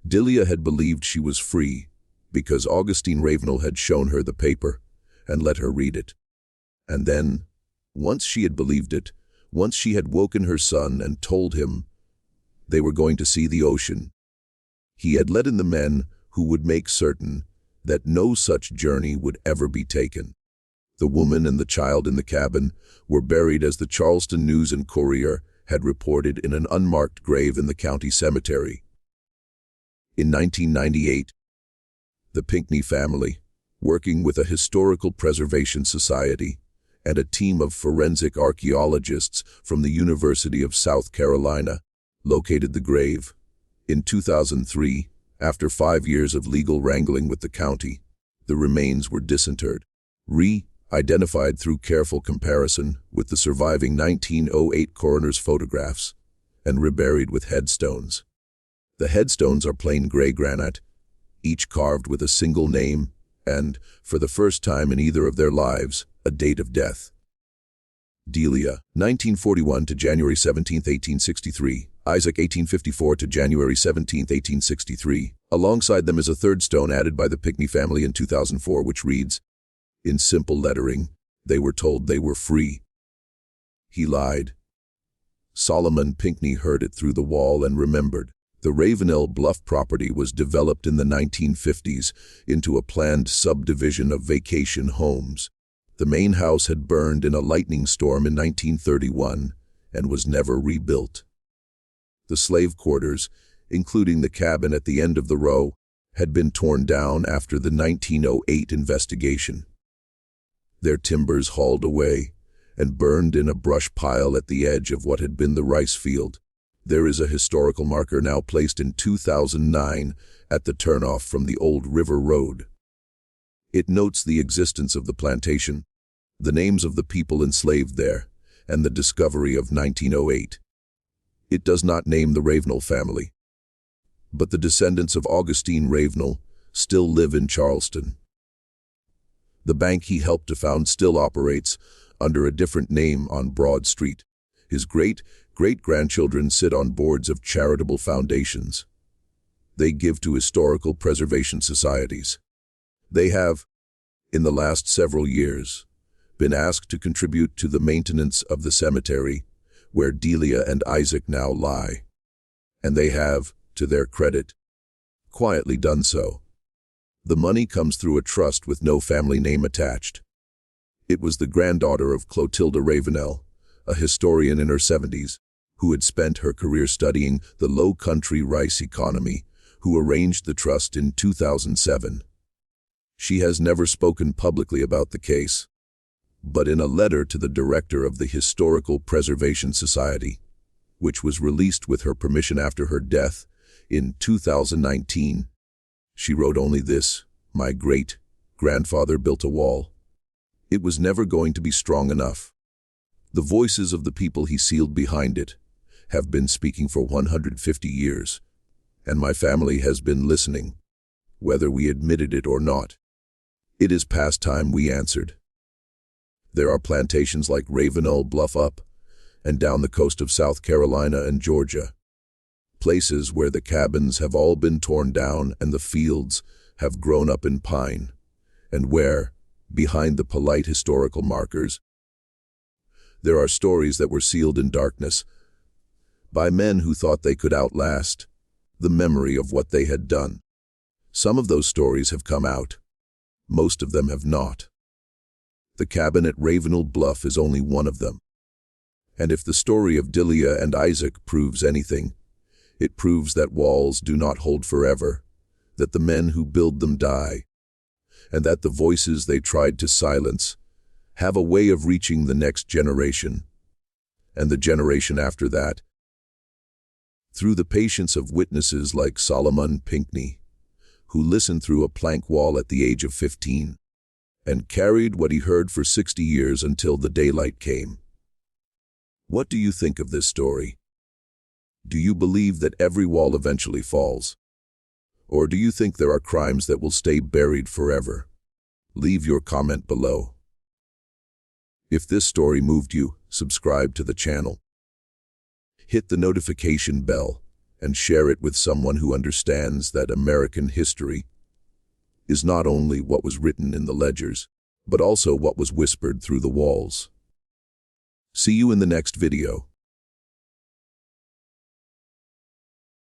Speaker 1: Delia had believed she was free because Augustine Ravenel had shown her the paper and let her read it. And then, once she had believed it, once she had woken her son and told him they were going to see the ocean, he had let in the men who would make certain that no such journey would ever be taken. The woman and the child in the cabin were buried as the Charleston News and Courier had reported in an unmarked grave in the county cemetery. In 1998, the Pinckney family, working with a historical preservation society and a team of forensic archaeologists from the University of South Carolina, located the grave. In 2003, after 5 years of legal wrangling with the county, the remains were disinterred, identified through careful comparison with the surviving 1908 coroner's photographs, and reburied with headstones. The headstones are plain gray granite, each carved with a single name and, for the first time in either of their lives, a date of death. Delia, 1941 to January 17, 1863. Isaac, 1854 to January 17, 1863. Alongside them is a third stone added by the Pinckney family in 2004, which reads, in simple lettering, they were told they were free. He lied. Solomon Pinckney heard it through the wall and remembered. The Ravenel Bluff property was developed in the 1950s into a planned subdivision of vacation homes. The main house had burned in a lightning storm in 1931 and was never rebuilt. The slave quarters, including the cabin at the end of the row, had been torn down after the 1908 investigation. Their timbers hauled away and burned in a brush pile at the edge of what had been the rice field. There is a historical marker now placed in 2009 at the turnoff from the old River Road. It notes the existence of the plantation, the names of the people enslaved there, and the discovery of 1908. It does not name the Ravenel family, but the descendants of Augustine Ravenel still live in Charleston. The bank he helped to found still operates under a different name on Broad Street. His great-great-grandchildren sit on boards of charitable foundations. They give to historical preservation societies. They have, in the last several years, been asked to contribute to the maintenance of the cemetery where Delia and Isaac now lie. And they have, to their credit, quietly done so. The money comes through a trust with no family name attached. It was the granddaughter of Clotilda Ravenel, a historian in her 70s, who had spent her career studying the Lowcountry rice economy, who arranged the trust in 2007. She has never spoken publicly about the case, but in a letter to the director of the Historical Preservation Society, which was released with her permission after her death in 2019, she wrote only this: my great-grandfather built a wall. It was never going to be strong enough. The voices of the people he sealed behind it have been speaking for 150 years, and my family has been listening, whether we admitted it or not. It is past time we answered. There are plantations like Ravenel Bluff up and down the coast of South Carolina and Georgia, places where the cabins have all been torn down and the fields have grown up in pine, and where, behind the polite historical markers, there are stories that were sealed in darkness by men who thought they could outlast the memory of what they had done. Some of those stories have come out. Most of them have not. The cabin at Ravenel Bluff is only one of them. And if the story of Delia and Isaac proves anything, it proves that walls do not hold forever, that the men who build them die, and that the voices they tried to silence have a way of reaching the next generation, and the generation after that. Through the patience of witnesses like Solomon Pinckney, who listened through a plank wall at the age of 15, and carried what he heard for 60 years until the daylight came. What do you think of this story? Do you believe that every wall eventually falls? Or do you think there are crimes that will stay buried forever? Leave your comment below. If this story moved you, subscribe to the channel. Hit the notification bell and share it with someone who understands that American history is not only what was written in the ledgers, but also what was whispered through the walls. See you in the next video.